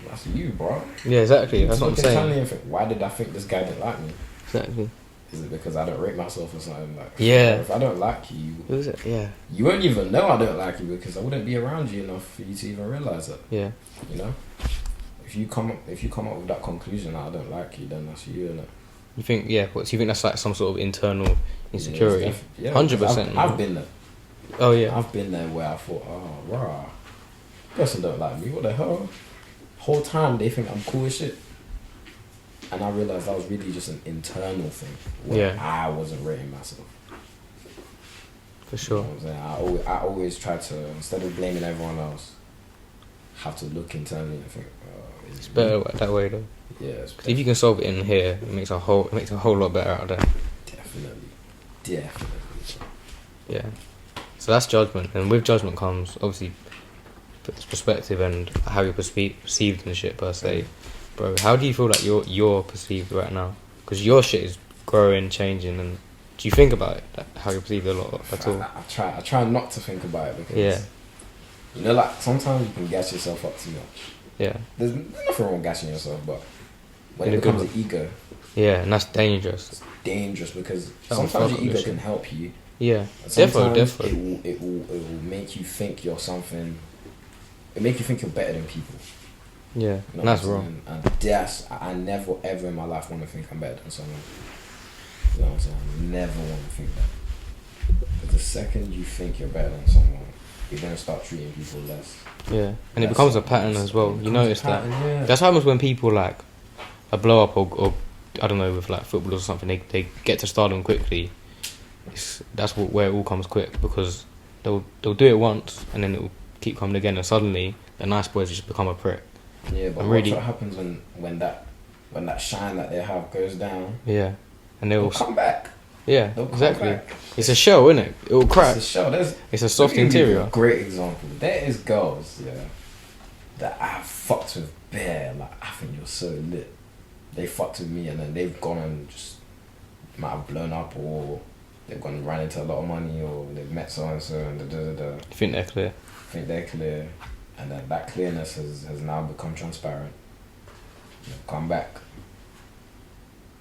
that's you, bro. Yeah, exactly. That's what I'm saying. And think, why did I think this guy didn't like me? Exactly. Is it because I don't rate myself or something? Like, Yeah. If I don't like you, Who is it? Yeah. you won't even know I don't like you because I wouldn't be around you enough for you to even realize it. Yeah. You know, if you come up with that conclusion that I don't like you, then that's you, innit? You think? Yeah. What? So you think that's like some sort of internal insecurity? Yeah, 100%. I've been there. Oh yeah. I've been there where I thought, oh, rah, person don't like me. What the hell? Whole time they think I'm cool as shit. And I realised that was really just an internal thing where I wasn't rating myself. For sure. You know what I'm saying? I always try to, instead of blaming everyone else, have to look internally and think, oh, It's better that way though. Yeah, it's If you can solve it in here, it makes a whole lot better out there. Definitely. Yeah. So that's judgment, and with judgment comes obviously perspective and how you're perceived and shit per se. Bro, how do you feel like you're perceived right now? Because your shit is growing, changing, and do you think about it, like, how you're perceived a lot at all? I try not to think about it because you know, like sometimes you can gas yourself up too much. Yeah. There's nothing wrong with gassing yourself, but when In it a good becomes an ego, yeah, and that's dangerous. it's dangerous because Don't sometimes fuck your with ego this can shit. help you. Yeah, And definitely. sometimes it will make you think you're something. It make you think you're better than people. Yeah, You know and that's what I'm wrong. saying? And that's, I never ever in my life want to think I'm better than someone. You know what I'm saying? I never want to think that. But the second you think you're better than someone, you're gonna start treating people less. Yeah, and it becomes a pattern as well. You notice that. Yeah. That's what happens when people like a blow up or I don't know, with like footballers or something. They get to stardom quickly. That's where it all comes quick, because they'll do it once and then it will keep coming again, and suddenly the nice boys just become a prick. Yeah, but really, what happens when that shine that they have goes down? Yeah, and They'll come back. Yeah, They'll come exactly. back. It's a shell, isn't it? It will crack. It's a shell. It's a soft Let me give you interior. a great example. There is girls, that I've fucked with bare. Like, I think you're so lit. They fucked with me and then they've gone and just might have blown up, or they've gone ran into a lot of money, or they've met so and so, and You think they're clear? think they're clear, and that clearness has now become transparent. They've come back,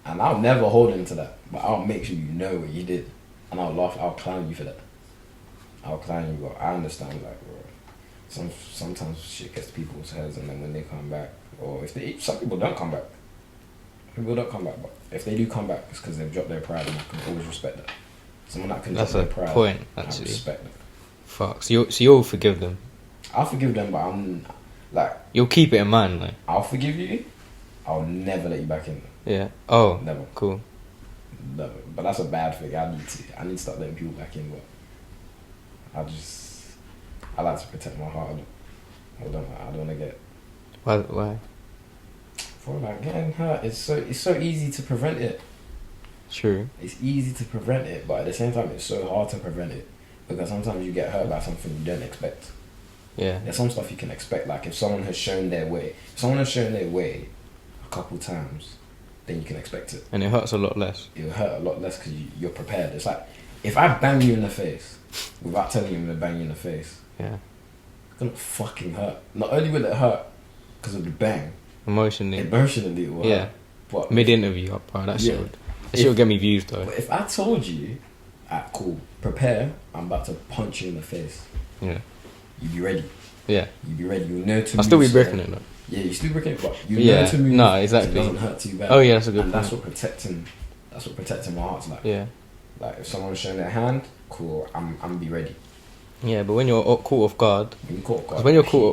and I'll never hold him to that, but I'll make sure you know what you did, and I'll laugh, I'll clown you for that. I'll clown you, but I understand, like, bro, sometimes shit gets to people's heads, and then when they come back, or if they, some people don't come back. People don't come back, but if they do come back, it's because they've dropped their pride, and I can always respect that. Someone that can That's drop a their pride, point, I actually. respect that. Fuck. So you'll forgive them. I'll forgive them, but I'm like, You'll keep it in mind, like. I'll forgive you. I'll never let you back in. Yeah. Oh. Never. Cool. Never. But that's a bad thing. I need to start letting people back in. But I like to protect my heart. I don't want to get. Why? For like getting hurt, it's so easy to prevent it. True. It's easy to prevent it, but at the same time, it's so hard to prevent it because sometimes you get hurt by something you don't expect. Yeah. There's some stuff you can expect, like if someone has shown their way, a couple times, then you can expect it. And it hurts a lot less. It'll hurt a lot less because you're prepared. It's like if I bang you in the face without telling you I'm gonna bang you in the face, Yeah. it's gonna fucking hurt. Not only will it hurt because of the bang, Emotionally. it will Yeah. hurt. But Mid-interview, bro. That Yeah. shit will get me views though. But if I told you, cool, prepare, I'm about to punch you in the face, Yeah. you'd be ready. Yeah. You'd be ready. You know to. I'll still be move breaking slow. it though. Yeah, you still breaking it, but you Yeah. know to move. No, so exactly. it doesn't hurt too bad. Oh yeah, that's a good And point. that's what protecting my heart's like. Yeah. Like if someone's showing their hand, cool, I'm be ready. Yeah, but when you're caught off guard, When you caught, because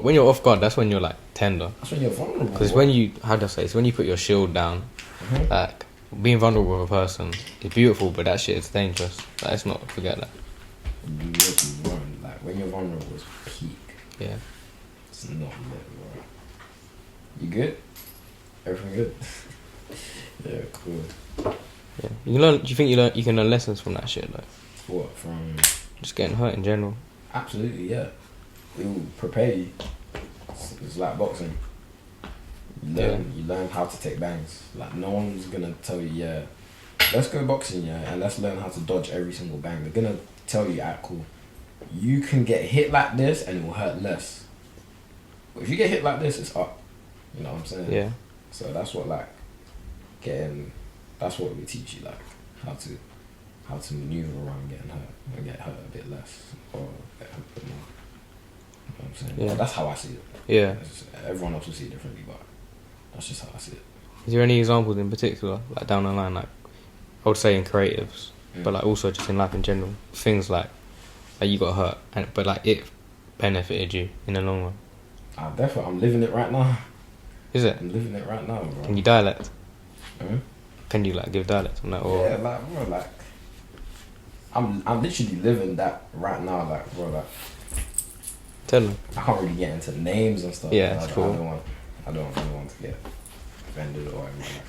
when you're off guard, that's when you're like tender. that's when you're vulnerable. Because when you, how do I say, it's when you put your shield down, Mhm. like being vulnerable with a person is beautiful, but that shit is dangerous. Like, let's not forget that. you really vulnerable. Like when you're vulnerable, it's peak. Yeah. It's not lit, bro. You good? Everything good? Yeah, cool. Yeah. You can learn. Do you think you can learn lessons from that shit, like What from? just getting hurt in general? Absolutely, yeah. It will prepare you. It's like boxing. You learn how to take bangs. Like no one's gonna tell you, yeah, let's go boxing, yeah, and let's learn how to dodge every single bang. They're gonna tell you, cool, you can get hit like this and it will hurt less. But if you get hit like this, it's up. You know what I'm saying? Yeah. So that's what that's what we teach you, like how to maneuver around getting hurt and get hurt a bit less or get hurt a bit more. You know what I'm saying? Yeah. But that's how I see it. Yeah. Everyone else will see it differently, but that's just how I see it. Is there any examples in particular, like down the line, like I would say in creatives, but like also just in life in general, things like you got hurt, but like it benefited you in the long run? Definitely, I'm living it right now. Is it? I'm living it right now, bro. Can you dialect? Hmm? Can you like give dialect on that? Or Yeah, like bro, like I'm literally living that right now, like bro, like tell them. I can't really get into names and stuff. Yeah, I it's cool. I don't really want to get offended or anything.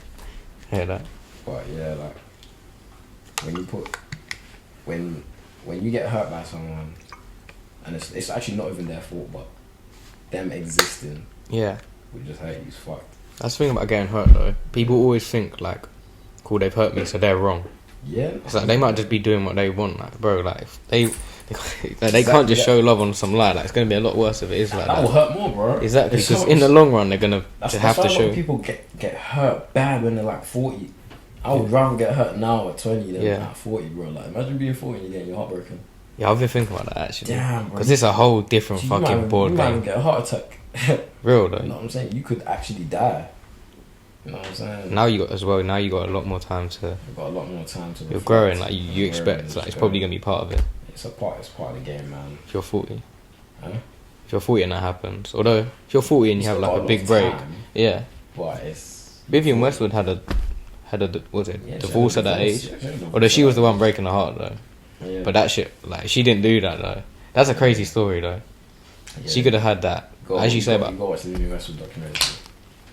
Hear that? But yeah, like when you get hurt by someone, and it's actually not even their fault, but them existing Yeah. would just hurt you as fuck. That's the thing about getting hurt though. People always think like, cool, they've hurt me, so they're wrong. Yeah. It's like they might just be doing what they want, like bro, like if they can't just show love on some lie. Like it's gonna be a lot worse if it is like that will hurt more, bro. Exactly, It's because so- in the long run they're gonna That's have to why a lot show. of people get hurt bad when they're like 40. I would rather get hurt now at 20 than Yeah. at 40, bro. Like imagine being 40 and you're getting your heart broken. Yeah, I've been thinking about that actually. Damn, bro. Because it's a whole different You might fucking even- board you might even game. get a heart attack. Real though. You know what I'm saying? You could actually die. You know what I'm saying? Now you got a lot more time to. You've got a lot more time to. You're reflect. growing, like you You're expect. growing, Like it's probably gonna be part of it. It's part of the game, man. If you're 40, Huh? if you're 40 and that happens, although if you're 40 and you have Still like got a big lot of break, time, yeah. But it's. Vivian Westwood had a was it Yeah, divorce she at had a that divorce. age? Yeah, she had a divorce Although she at was that the one breaking the heart though. Yeah. But that shit, like she didn't do that though. That's a crazy story though. Yeah. She could have had that. As you say about, You got to watch the Vivian Westwood documentary.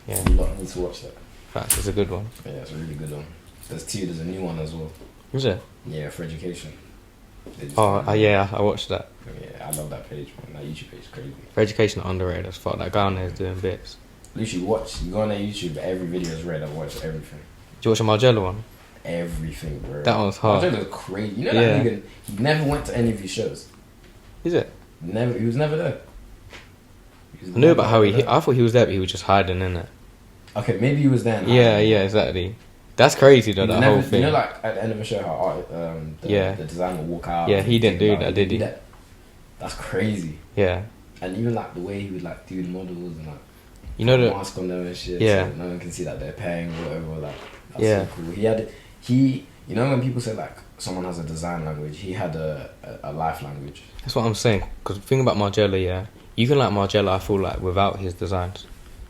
yeah, You lot need to watch that. facts. It's a good one. Yeah, it's a really good one. There's a new one as well. Was it? Yeah, for education. They just Oh, did it. yeah, I watched that. Yeah, I love that page, man. That YouTube page is crazy. For education, underrated as fuck. That guy on there is doing bits. Literally, you go on their YouTube, every video is red. I've watched everything. Do you watch the Margiela one? everything, bro. That one's hard. Margiela's crazy. You know Yeah. that nigga, he never went to any of his shows. Is it? Never. He was never there. He was I knew never about how there. I thought he was there, but he was just hiding in it. Okay, maybe he was there. And Yeah, hiding. yeah, exactly. That's crazy though. He That never, whole thing. You know, like at the end of a show, how Yeah. the designer will walk out. Yeah, he didn't do Like, that, did he? That's crazy. Yeah. And even like the way he would like do the models and like You know that. mask on them and shit. Yeah. So no one can see that they're paying or whatever. Like that's Yeah. so cool. You know when people say like someone has a design language, he had a life language. That's what I'm saying. Because the thing about Margiela, yeah, you can like Margiela. I feel like without his designs.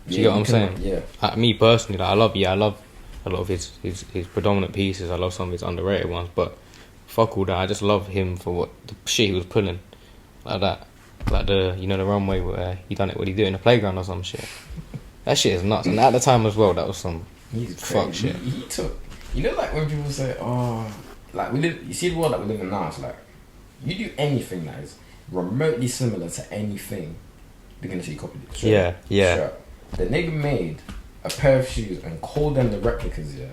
Do you get what I'm saying? Yeah. Me personally, like, I love a lot of his predominant pieces. I love some of his underrated ones, but fuck all that. I just love him for what the shit he was pulling, like that, like the the runway where he done it. What he do in the playground or some shit. That shit is nuts. And at the time as well, that was some He's fuck crazy. shit. He took, like when people say, "Oh, like we live." You see the world that we live in now. It's like you do anything that is remotely similar to anything, they're gonna say you copied it. Yeah, yeah. Straight up. The nigga made a pair of shoes and called them the replicas. Yeah.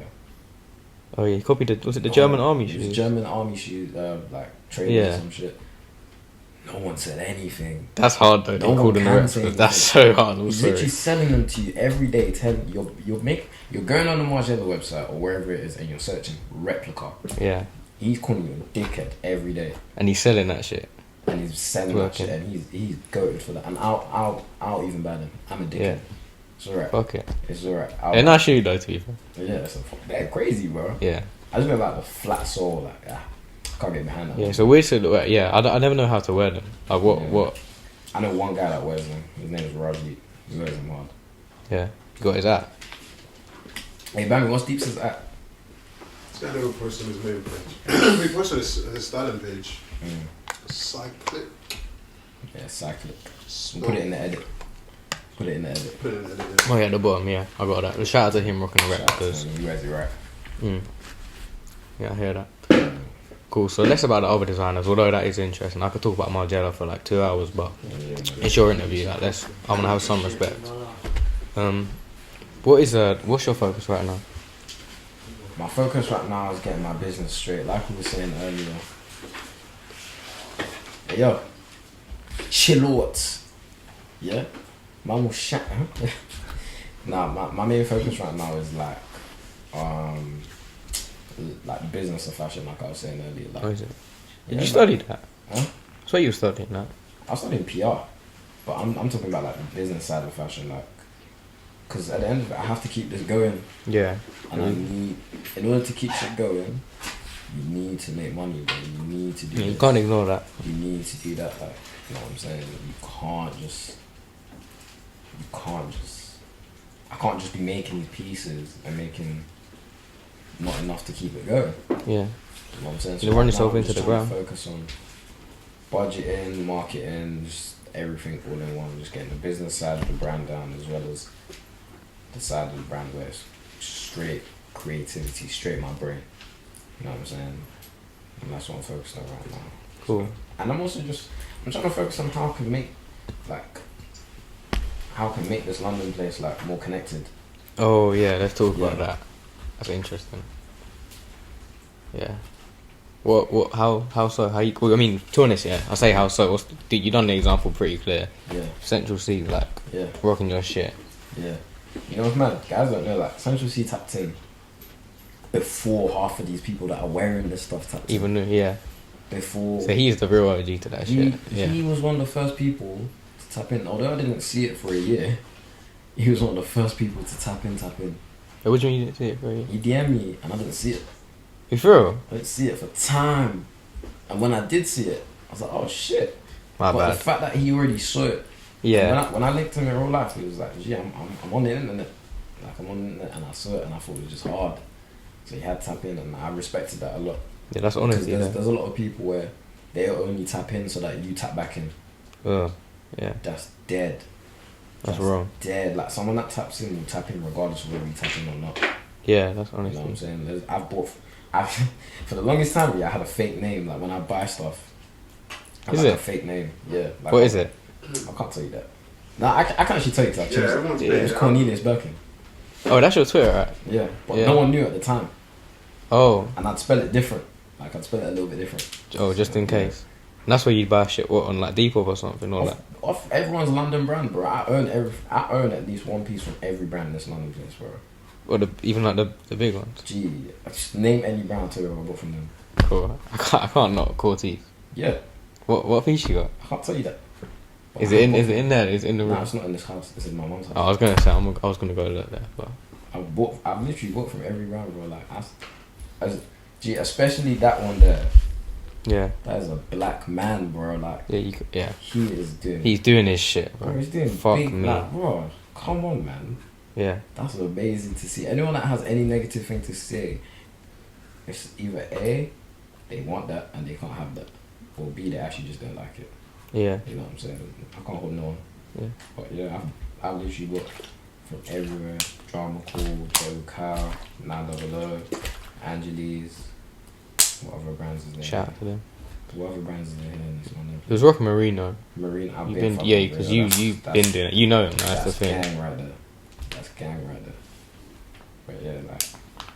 Oh yeah, he copied it. Was it the German army It was shoes? German army shoes, like trainers Yeah. or some shit. No one said anything. That's hard though. No They one called them can replicas. say That's so hard. I'm He's sorry. literally selling them to you every day. You're going on the Margiela website or wherever it is, and you're searching replica. Yeah, He's calling you a dickhead every day, and he's selling that shit. and he's selling that Working. shit, and he's goated for that. And I'll even ban him. I'm a dickhead. Yeah. It's alright. Fuck it. It's alright. They're nice shoes though, to be fair. Yeah, they're crazy, bro. Yeah. I just feel like the flat sole, like I can't get behind that. Yeah, so weird to wear. Yeah, I never know how to wear them. Like Yeah. what? I know one guy that wears them. His name is Raji. He wears them hard. Yeah, you got his at. Hey, Bambi, what's Deep's at? This guy never posted on his main page. He posted his styling page. Cyclic. Yeah, cyclic. We'll put it in the edit. Put it in the edit. Oh yeah, at the bottom. Yeah, I got that. Shout out to him rocking the Shout out to replicas. him, he wears it right. Mm. Yeah, I hear that. Cool. So less about the other designers, although that is interesting. I could talk about Margiela for like 2 hours, but it's your interview. Like, I'm gonna have some respect. What's your focus right now? My focus right now is getting my business straight. Like we were saying earlier. Hey, yo. Chill out. Yeah? Man will shut. Nah, my main focus right now is like business and fashion, like I was saying earlier. Like, Oh, is it? yeah, You studied that? Huh? So you studied that? I studied PR, but I'm talking about like the business side of fashion, like, because at the end of it, I have to keep this going, Yeah. and I need, in order to keep shit going, you need to make money, bro. You need to do. Yeah, you this. can't ignore that. You need to do that, like, you know what I'm saying? I can't just be making these pieces and making not enough to keep it going. Yeah. You know what I'm saying? You run right yourself now, I'm into just the trying to ground. Focus on budgeting, marketing, just everything all in one. Just getting the business side of the brand down as well as the side of the brand where it's straight creativity, straight my brain. You know what I'm saying? And that's what I'm focused on right now. Cool. And I'm also I'm trying to focus on how I can make this London place like more connected. Oh yeah, let's talk about Yeah. that. That's interesting. Yeah. What? How so? How you? Well, I mean, to be honest, yeah. I say how so. You done the example pretty clear. Yeah, Central C, like yeah, rocking your shit. yeah. You know what's mad? Guys don't know, like, Central C tapped in before half of these people that are wearing this stuff tapped in. Even yeah. Before. So he's the real OG to that shit. Yeah. He was one of the first people to tap in. Although I didn't see it for a year, he was one of the first people to tap in. What do you mean you didn't see it for you? He DM'd me and I didn't see it. You for real? I didn't see it for time. And when I did see it, I was like, oh shit. My but bad. the fact that he already saw it. Yeah. When I linked him in real life, he was like, yeah, I'm on the internet. Like, I'm on the internet, and I saw it and I thought it was just hard. So he had to tap in, and I respected that a lot. Yeah, that's Because honestly. there's a lot of people where they only tap in so that you tap back in. Yeah. That's dead. That's wrong. Dead. Like, someone that taps in will tap in regardless of whether you tap in or not. Yeah, that's You know what I'm honestly. saying? For the longest time, yeah, I had a fake name. Like, when I buy stuff, I Is had it? a fake name. Yeah. Like, What is it? I can't tell you that. No, I can actually tell you because I've Yeah, changed everyone's it. been It was there. Cornelius Birkin. Oh, that's your Twitter, right? Yeah, but Yeah. no one knew at the time. Oh, and I'd spell it different. Like I'd spell it a little bit different. just in case. And that's where you buy shit on like Depop or something or like. Off everyone's London brand, bro. I own at least one piece from every brand in this London place, bro. Or even like the big ones. Gee, just name any brand I'll tell you what I bought from them. Cool. I can't not Cortez. Yeah, What piece you got? I can't tell you that. But Is I it have in bought in there? Is it in the No, room? it's not in this house. This is my mom's house. Oh, I was gonna say I was gonna go look there, but I've literally bought from every brand, bro. Like, especially that one there. yeah, That is a black man, bro. Like, yeah. he is doing. He's doing his shit, Bro, bro. he's doing Fuck big, me. like, bro. Come on, man. Yeah, That's amazing to see. Anyone that has any negative thing to say, it's either A, they want that and they can't have that, or B, they actually just don't like it. yeah, You know what I'm saying? I can't hold no one. yeah. But yeah, I've literally bought from everywhere. Drama Cool, Joe Cow, 900, Angeles, what other brands is there? Shout out to them. What other brands is there in this one? It was Rock Marino. Marine, I've You've been been fucking yeah, with because it. you've been doing it. You know him. That's the thing. Gang right there. That's gang right there. But yeah, like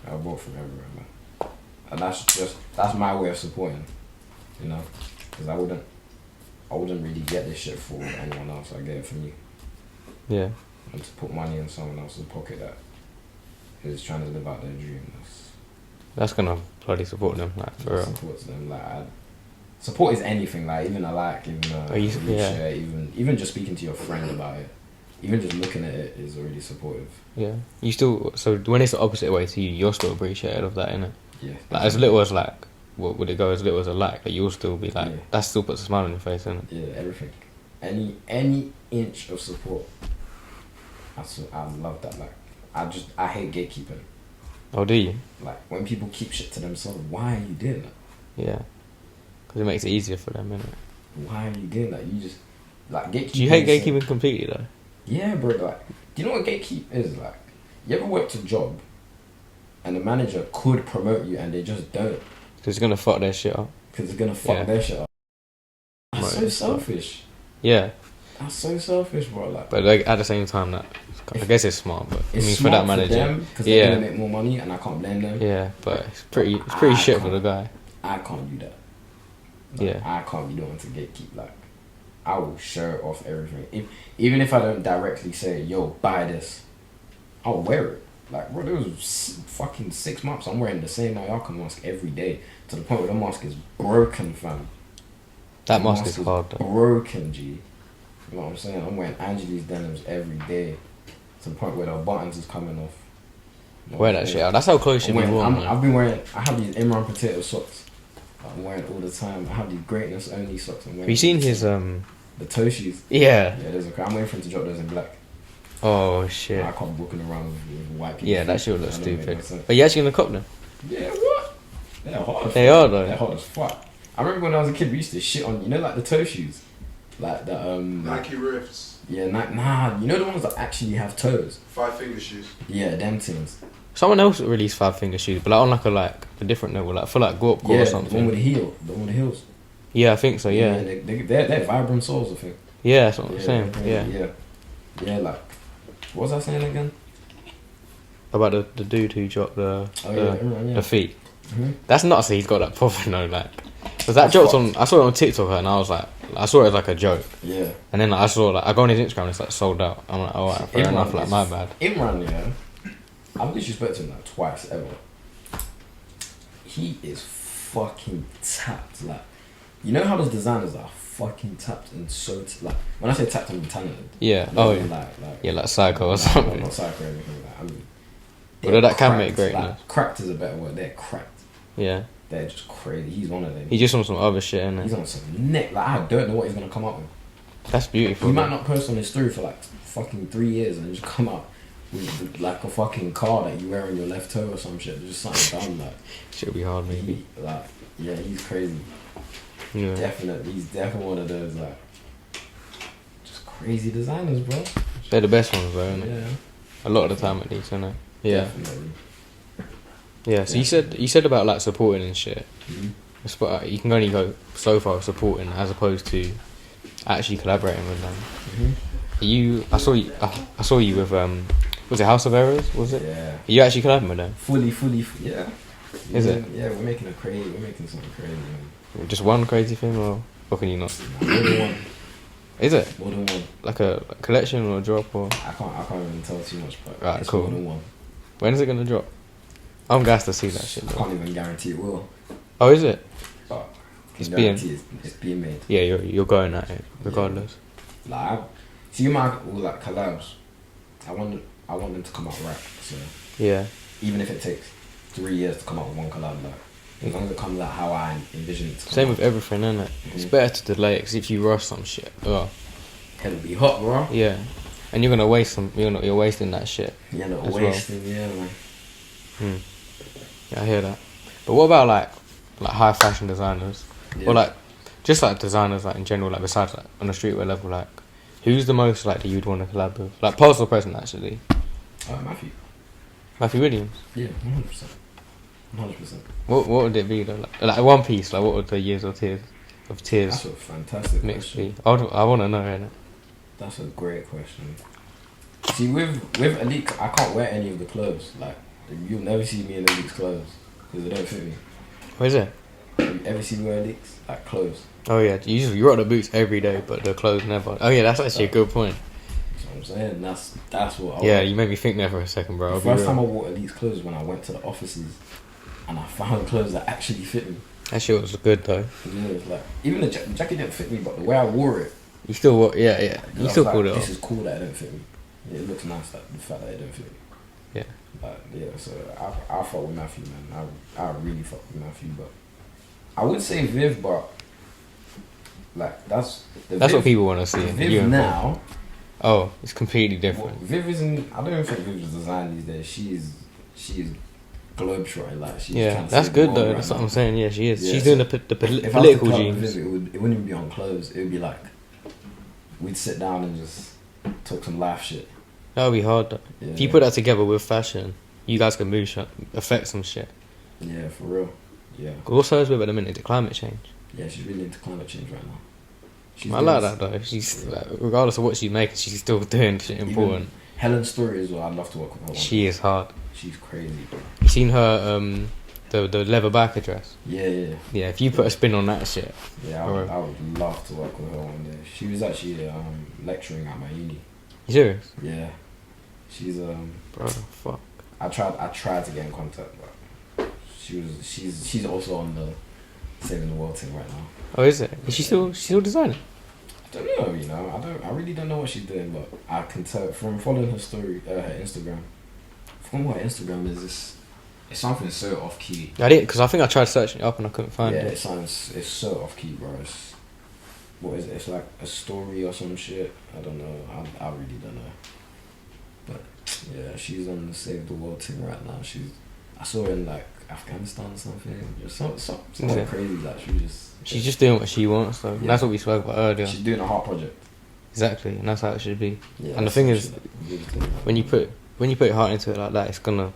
I bought from everywhere, man. And that's my way of supporting, you know, because I wouldn't really get this shit for anyone else. I get it from you. Yeah, And to put money in someone else's pocket that is trying to live out their dream, that's gonna bloody support them, like for that real. supports them. Like support is anything. Like even a like, even a Yeah. share, even just speaking to your friend about it, even just looking at it is already supportive. Yeah, you still so when it's the opposite way to you, you're still appreciative of that, innit? Yeah. Like as little as like, what would it go as little as a like? But you'll still be like, Yeah. that still puts a smile on your face, innit? Yeah, everything. Any inch of support. I love that. Like I hate gatekeeping. Oh, do you? Like when people keep shit to themselves, why are you doing that? Yeah, because it makes it easier for them, innit? Why are you doing that? You just like gatekeeping. Do you hate is- gatekeeping completely though? Yeah, bro. Like, do you know what gatekeep is? Like, you ever worked a job, and the manager could promote you, and they just don't Because it's gonna fuck their shit up. because it's gonna fuck Yeah. their shit up. That's so Right. selfish. Yeah, That's so selfish, bro. Like, but like at the same time, that I guess it's smart. But I it's mean, for smart that manager, them because they're yeah, gonna make more money, and I can't blame them. yeah, but it's pretty shit for the guy. I can't do that. Yeah. I can't be doing to gatekeep. Like, I will share off everything. Even if I don't directly say, yo, buy this, I'll wear it. Like, bro, there was fucking 6 months I'm wearing the same Ayaka mask every day to the point where the mask is broken, fam. That The mask is hard though. broken, G. You know what I'm saying? I'm wearing Angeles denims every day to the point where the buttons is coming off. You know Wear what I'm that saying? shit out. That's how close you I'm be wearing, worn, man. I've been wearing. I have these Imran Potato socks. I'm wearing all the time. I have these greatness only socks. I'm wearing. Have you seen his the toe shoes? Yeah. Yeah, there's a. I'm waiting for him to drop those in black. Oh shit. I can't be walking around with white people. Yeah, that shit would look That don't make stupid. no sense. Are you actually gonna cop them? Yeah, what? They're hot. As They fuck. are, though. They're hot as fuck. I remember when I was a kid, we used to shit on, you know, like the toe shoes, like the Nike Rifts, Yeah, nah. You know the ones that actually have toes. 5 finger shoes. Yeah, them things. Someone else released 5 finger shoes, but like on like a different level, like for like Gorp Yeah, or the one something. with the heel, the one with the heels. Yeah, I think so. Yeah, they're Vibram soles, I think. yeah, that's what I'm saying. they're Yeah, crazy. Yeah. Like, what was I saying again? about the dude who dropped the yeah. the feet. Mhm. That's nuts. That he's got that proper like. Cause that dropped on. I saw it on TikTok and I was like, I saw it as like a joke. Yeah. And then like, I saw like I go on his Instagram and it's like sold out. I'm like, alright, fair enough. Like my bad. Imran, yeah. I've literally spoken to him like twice ever. He is fucking tapped. Like, you know how those designers are fucking tapped and so like when I say tapped, I mean talented. Yeah. No, Oh yeah. like Yeah, like Psycho or I'm something. not psycho or anything like that. I mean, Although they're that can make cracked. greatness. Like, cracked is a better word. They're cracked. Yeah. They're just crazy. He's one of them. He just on some other shit, He's innit? on some neck. Like, I don't know what he's gonna come up with. That's beautiful. He might though. not post on his story for like fucking 3 years and just come out with like a fucking car that you wear on your left toe or some shit. Just something dumb like. Should be hard, maybe. Like, yeah, he's crazy. Yeah. Definitely, he's definitely one of those like just crazy designers, bro. They're the best ones, though, innit? Yeah, A lot of the time, at least, innit? Yeah. definitely. Yeah. So Yeah. you said about like supporting and shit. Mhm. You can only go so far supporting as opposed to actually collaborating with them. I saw you with was it House of Errors? Was it? Yeah, Are you actually collabing with them? fully, yeah. Is it? Yeah, we're making something crazy, man. Just one crazy thing, or can you not? Nah, more than one. Is it More than one. like a collection or a drop or? I can't even tell too much, but Right, it's cool. more than one. When is it gonna drop? I'm gassed to see that shit. I Though. can't even guarantee it will, Oh, is it? but It's it's guarantee it's being made. Yeah, you're going at it regardless. Like, see my all like collabs. I want them to come out right. So Yeah, even if it takes 3 years to come out with one collab, like as long as it comes out how I envision it to come same out, with everything, isn't it? It's Mhm. better to delay it 'cause if you rush some shit, it'll be hot, bro. yeah, and you're gonna waste some. You're wasting that shit. Yeah, no As well. wasting, yeah, man. Hmm. Yeah, I hear that. But what about like high fashion designers, Yeah. or like just like designers like in general, like besides like on the streetwear level, like who's the most like that you'd want to collab with? Like past or present, actually. Matthew. Matthew Williams. Yeah, 100%. 100%. What would it be though? Like One Piece. Like what would the years of tears That's a fantastic mix question. be? I want to know, innit? That's a great question. See, with Elite, I can't wear any of the clothes. Like, you'll never see me in Elite's clothes because they don't fit me. What is it? Have you ever seen me wear Elite's? Like, clothes. Oh yeah, you rock the boots every day, but the clothes never. Oh yeah, that's actually a good point. That's what I'm saying. That's what I Yeah, want. you made me think there for a second, bro. The I'll be first time I real. wore Elite's clothes when I went to the offices and I found clothes that actually fit me. That shit was good though. Yeah, it's like, even the jacket didn't fit me, but the way I wore it, You still yeah. I You was still like, pulled it this off. is cool that it didn't fit me. Yeah, it looks nice, like, the fact that it didn't fit me. Yeah. Yeah, so I fuck with Matthew, man. I really fuck with Matthew, but I would say Viv, but like that's What people want to see. Viv You and Viv. now. Oh, it's completely Well, different. Viv isn't. I don't even think Viv is designed these days. She is globetrotting. Like she's Yeah, trying to that's save the good world though. right That's now. what I'm saying. Yeah, she is. Yeah, She's so doing the If I was political to collab with genes. Viv, it wouldn't even be on clothes. It would be like we'd sit down and just talk some life shit. That would be hard though. Yeah. If you put that together with fashion, you guys can move shit, affect some shit. Yeah, for real. Yeah. What's hers with at the minute? The climate change. Yeah, she's really into climate change right now. She's I doing like this- that though. She's like, regardless of what she's making, she's still doing shit important. Helen's story as well. I'd love to work with her. one She day. is hard. She's crazy, bro. You seen her the leather biker dress? Yeah. Yeah, if you put a spin on that shit. Yeah, Alright. I would love to work with her one day. She was actually lecturing at my uni. You serious? Yeah. She's Bro, fuck. I tried to get in contact, but she's also on the Saving the World team right now. Oh, is it? Is she still designing? I don't know, you know. I really don't know what she's doing, but I can tell from following her story, her Instagram. From what Instagram is this? It's something so off key. I didn't, because I think I tried searching it up and I couldn't find Yeah, it. it's so off key, bro. What is it? It's like a story or some shit. I don't know. I really don't know. But yeah, she's on the Save the World team right now. I saw her in like Afghanistan or something. Just something Yeah. crazy. Like She's just doing what she wants, though. Yeah. That's what we spoke about earlier. She's doing a heart project. Exactly, and that's how it should be. Yeah, And the thing is, when When you put your heart into it like that, it's gonna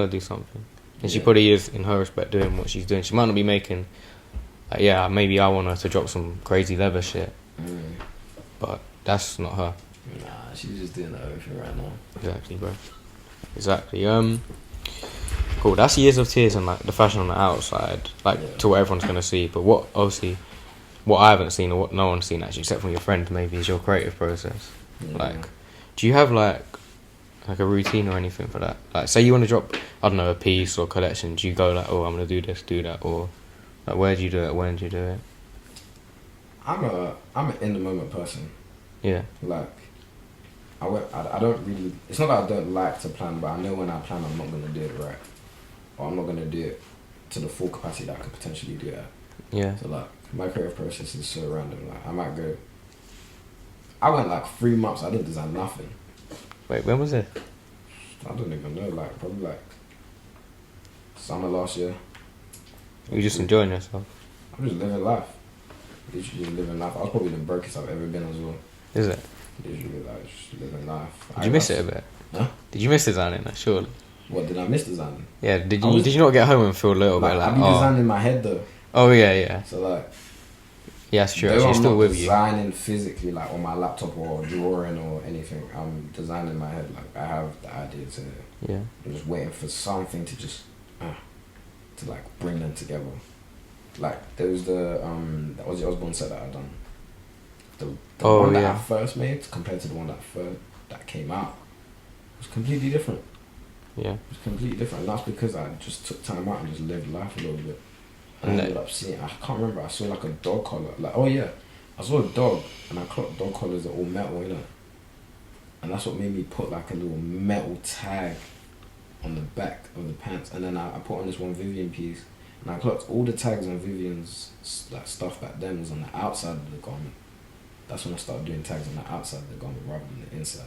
do something. And she Yeah. probably is, in her respect, doing what she's doing. She might not be making, like, yeah, maybe I want her to drop some crazy leather shit, but that's not her. Nah, she's just doing everything right now. Exactly, bro. Exactly. Cool. That's Years of Tears and like the fashion on the outside, like Yeah. to what everyone's gonna see. But what I haven't seen or what no one's seen actually, except from your friend maybe, is your creative process. Yeah. Like, do you have like a routine or anything for that? Like, say you want to drop, I don't know, a piece or collection. Do you go like, oh, I'm gonna do this, do that, or like, where do you do it? When do you do it? I'm an in the moment person. Yeah. Like, I don't really. It's not that I don't like to plan, but I know when I plan, I'm not gonna do it right, or I'm not gonna do it to the full capacity that I could potentially do it at. Yeah. So like, my creative process is so random. Like, I might go. I went like 3 months. I didn't design nothing. Wait, when was it? I don't even know. Like probably like summer last year. You just enjoying yourself? I'm just living life. Literally just living life. I was probably the brokest I've ever been as well. Is it? Literally like just living life. Did you miss it a bit? Huh? Did you miss designing that? Surely. What did I miss designing? Yeah. Did I you was- did you not get home and feel a little Like, bit like, I be designing in my head though. oh yeah. So like, Yeah, that's true. though Actually, I'm it's still not with you. designing physically like on my laptop or drawing or anything. I'm designing in my head. Like I have the idea to. Yeah. I'm just waiting for something to just to like bring them together. Like there was the Ozzy Osbourne set that I done. The one that I first made compared to the one that came out was completely different. Yeah. It was completely different, and that's because I just took time out and just lived life a little bit. And I ended up seeing, I can't remember, I saw like a dog collar. Like, oh yeah, I saw a dog and I clocked dog collars are all metal, you know. And that's what made me put like a little metal tag on the back of the pants. And then I put on this one Vivian piece, and I clocked all the tags on Vivian's like stuff back then was on the outside of the garment. That's when I started doing tags on the outside of the garment rather than the inside.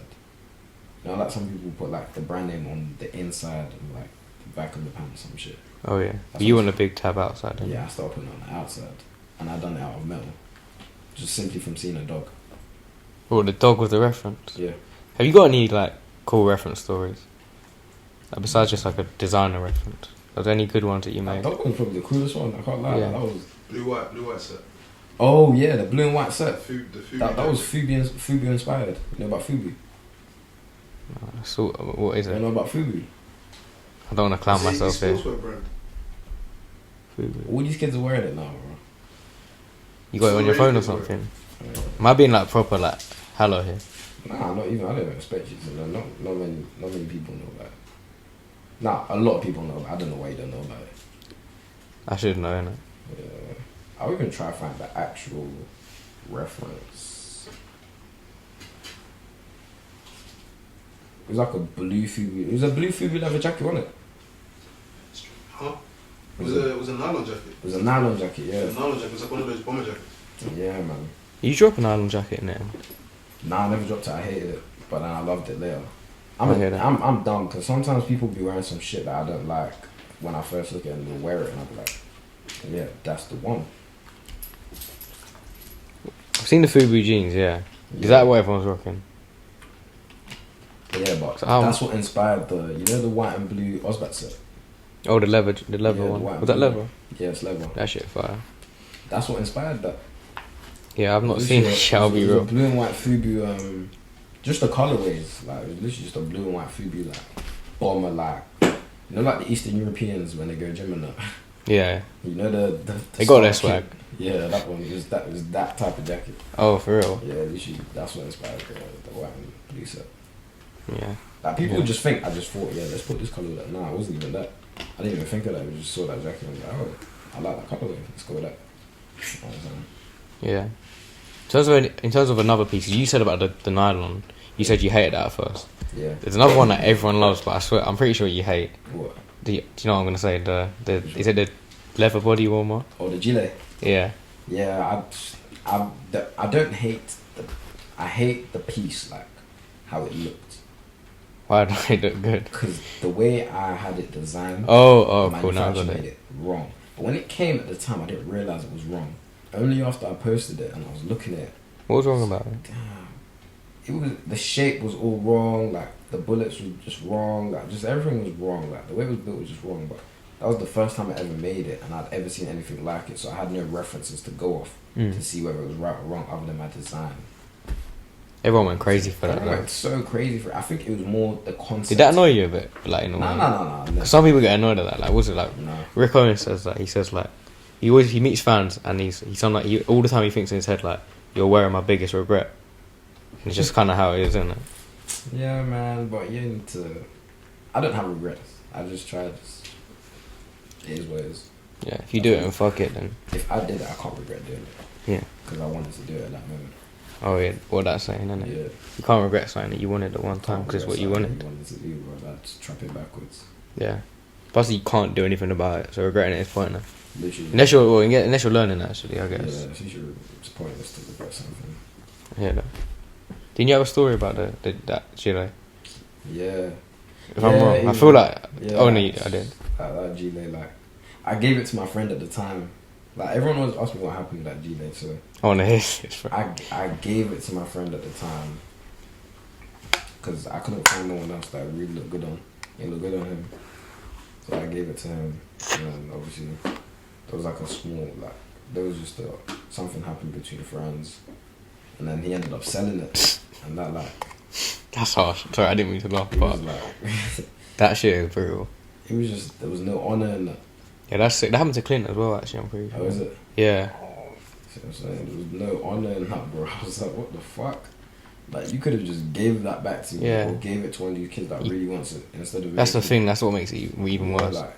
You know, like some people put like the brand name on the inside of like the back of the pants, some shit. Oh yeah. That's You what want a big tab outside, didn't Yeah, I started putting it on the outside, and I done it out of metal, just simply from seeing a dog. you? Oh, the dog was the reference. Yeah. Have you got any like cool reference stories? Like, besides just like a designer reference, are there any good ones that you made? That was probably the coolest one. I can't lie. Yeah. That was. Blue white set. Oh yeah, the blue and white set. The Fubu That was jacket. Fubu inspired. You know about Fubu? So, what is You it? know about Fubu? I don't want to clown It's a myself here. sportswear brand. Fubu. All these kids are wearing it now, bro. You got it on your phone or something? Am I being like proper like hello here? Nah, not even. I don't even expect you to know. Not many people know about it. Nah, a lot of people know. But I don't know why you don't know about it. I should know, innit? Yeah. I'll even try to find the actual reference. It was like a blue Fubu. It was a blue Fubu leather jacket, wasn't it? Huh? It was a nylon jacket. It was a nylon jacket, It yeah. was a nylon jacket. It was like one of those bomber jackets. Yeah, man. You drop an nylon jacket in it. Nah, I never dropped it. I hated it, but then I loved it later. I hear that. I'm dumb because sometimes people be wearing some shit that I don't like. When I first look at it and they'll wear it, and I'll be like, yeah, that's the one. I've seen the Fubu jeans, yeah. Is that what everyone's rocking? Yeah, but So that's what inspired the white and blue Osbat set. Oh, the leather Yeah, the one. white Was that and blue. leather? Yeah, it's leather. That shit fire. That's what inspired that. Yeah, I've not It was seen literally it. I'll be it was real. a blue and white Fubu, just the colorways. Like it was literally just a blue and white Fubu, like bomber, like you know, like the Eastern Europeans when they go gym and that. Yeah. You know the They got their Star swag. Kid? Yeah, that one. It was that type of jacket. Oh, for real? Yeah, literally, that's what inspired the white and blue set. Yeah. Like people Yeah. just think I just thought, yeah, let's put this color with that. Nah, it wasn't even that. I didn't even think of that. I just saw that jacket and I was like, oh, I like that colorway. Let's go with that. You know what I'm saying? Yeah. In terms of another piece, you said about the nylon. You said you hated that at first. Yeah. There's another one that everyone loves, but I swear I'm pretty sure you hate. What? Do you know what I'm gonna say? Is it the leather body warmer? Oh, the gilet. Yeah. Yeah, I don't hate I hate the piece, like how it looked, Why do I look good? because the way I had it designed, Oh, the cool. Now I got manufacturer made it. it wrong. But when it came at the time, I didn't realize it was wrong. Only after I posted it and I was looking at it, What was wrong about it? damn, it was, the shape was all wrong. Like the bullets were just wrong. Like just everything was wrong. Like the way it was built was just wrong. But that was the first time I ever made it, and I'd ever seen anything like it. So I had no references to go off to see whether it was right or wrong, other than my design. Everyone went crazy for that. I Like, went so crazy for it. I think it was more the concept. did that annoy you a bit? Like in a way? No. Some people get annoyed at that. Like, was it like No. Rick Owens says that? He says like he meets fans and he's on like all the time he thinks in his head like you're wearing my biggest regret. It's just kind of how it is, isn't it? Yeah, man, but you need to. I don't have regrets. I just tried. It is what it is. Yeah. If you do it and fuck it, then If I did it, I can't regret doing it. yeah. Because I wanted to do it at that moment. Oh yeah. What that's saying, isn't it? Yeah. You can't regret something that you wanted at one time because it's what you wanted. You wanted to do, bro. I'd just trap it backwards. Yeah. Plus, you can't do anything about it, so regretting it is pointless. Literally. Unless you're learning, actually, I Yeah, guess. it's pointless to regret something. Yeah. That. Didn't you have a story about that gilet? Yeah. If I'm wrong, I feel like only I did. That gilet, like, I gave it to my friend at the time. Like, everyone always asked me what happened with that gilet, so I want to hear this. Bro. I gave it to my friend at the time because I couldn't find no one else that really looked good on. It looked good on him, so I gave it to him. And obviously, there was like a small there was just something happened between friends, and then he ended up selling it, and that That's harsh. Sorry, I didn't mean to laugh, it but was like that shit is brutal. it was just there was no honor in that. Yeah, that's sick. That happened to Clint as well, actually, I'm pretty How sure. is it? Yeah. See what I'm saying? There was no honor in that, bro. I was like, what the fuck? Like, you could have just gave that back to me, Yeah. or gave it to one of these kids that really wants it, instead of That's the making- thing, that's what makes it even worse. Like,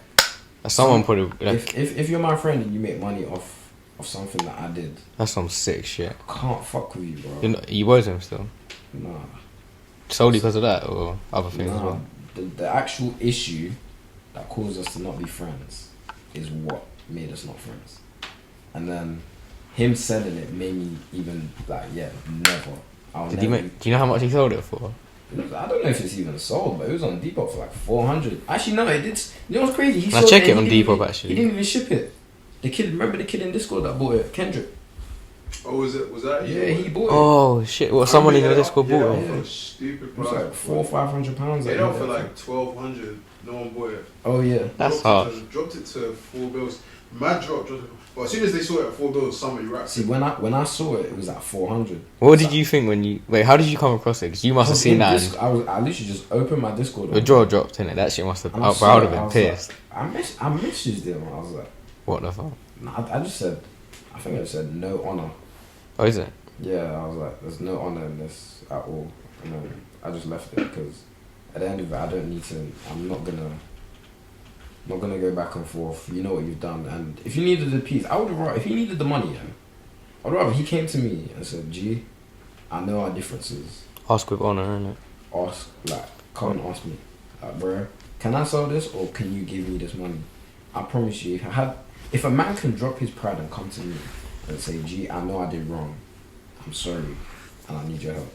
Someone put it, like, if you're my friend and you make money off something that I did, that's some sick shit. I can't fuck with you, bro. You owe him still? Nah. Solely because of that, or other things as Nah. well? The actual issue that caused us to not be friends is what made us not friends. And then him selling it made me even like, yeah, never. Do you know how much he sold it for? I don't know if it's even sold, but it was on Depop for like 400. Actually, no, it did. You know what's crazy? He Now sold check it he on didn't Depop, even- actually. He didn't even ship it. The kid, remember the kid in Discord that bought it? Kendrick. Oh, was that? Yeah, he bought it. Oh shit! Well, someone in your Discord bought Yeah, it. for a stupid It was price. like £400-500. They don't for like 1,200. No one bought it. Oh yeah. That's dropped harsh. Dropped it to $4. Mad dropped it. But as soon as they saw it at $4, somebody rapped. See, when I saw it, it was at 400. What did you think when you wait? How did you come across it? Because you must have seen that. I literally just opened my Discord. The jaw dropped in it. That shit must have. And I saw would it, have been was pissed. like- I messaged him. I was like, What the fuck? nah, I just said, I think I just said no honor. Oh, is it? Yeah, I was like, there's no honor in this at all. And then I just left it because at the end of it, I don't need to. I'm not gonna go back and forth. You know what you've done, and if you needed the piece, I would have rather. If he needed the money, yeah, I'd rather he came to me and said, "G, I know our differences. Ask with honor, innit? Ask, like, come and ask me, like, bro, can I sell this or can you give me this money? I promise you, if a man can drop his pride and come to me and say, G, I know I did wrong. I'm sorry, and I need your help.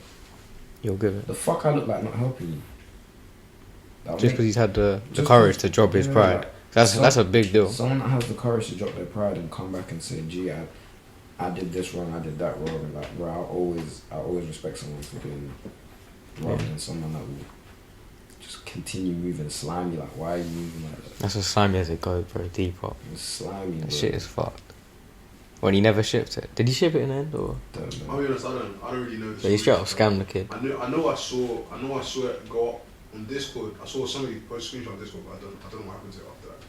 You'll give it. The fuck I look like not helping you? That'll Just make- because he's had the just courage 'cause- to drop his yeah, pride. like, That's a big deal. Someone that has the courage to drop their pride and come back and say, Gee, I did this wrong, I did that wrong, and like, bro, I always respect someone for doing it, rather than someone that will just continue moving slimy. Like, why are you moving like that? That's as slimy as it goes, bro. Depop. It's slimy, That bro. shit is fucked. When he never shipped it. Did he ship it in the end or? Don't know. I'll be honest, I don't really know. But he straight up scammed the kid. I know I saw it go up on Discord. I saw somebody post a screenshot on Discord, but I don't know what happened to it after that.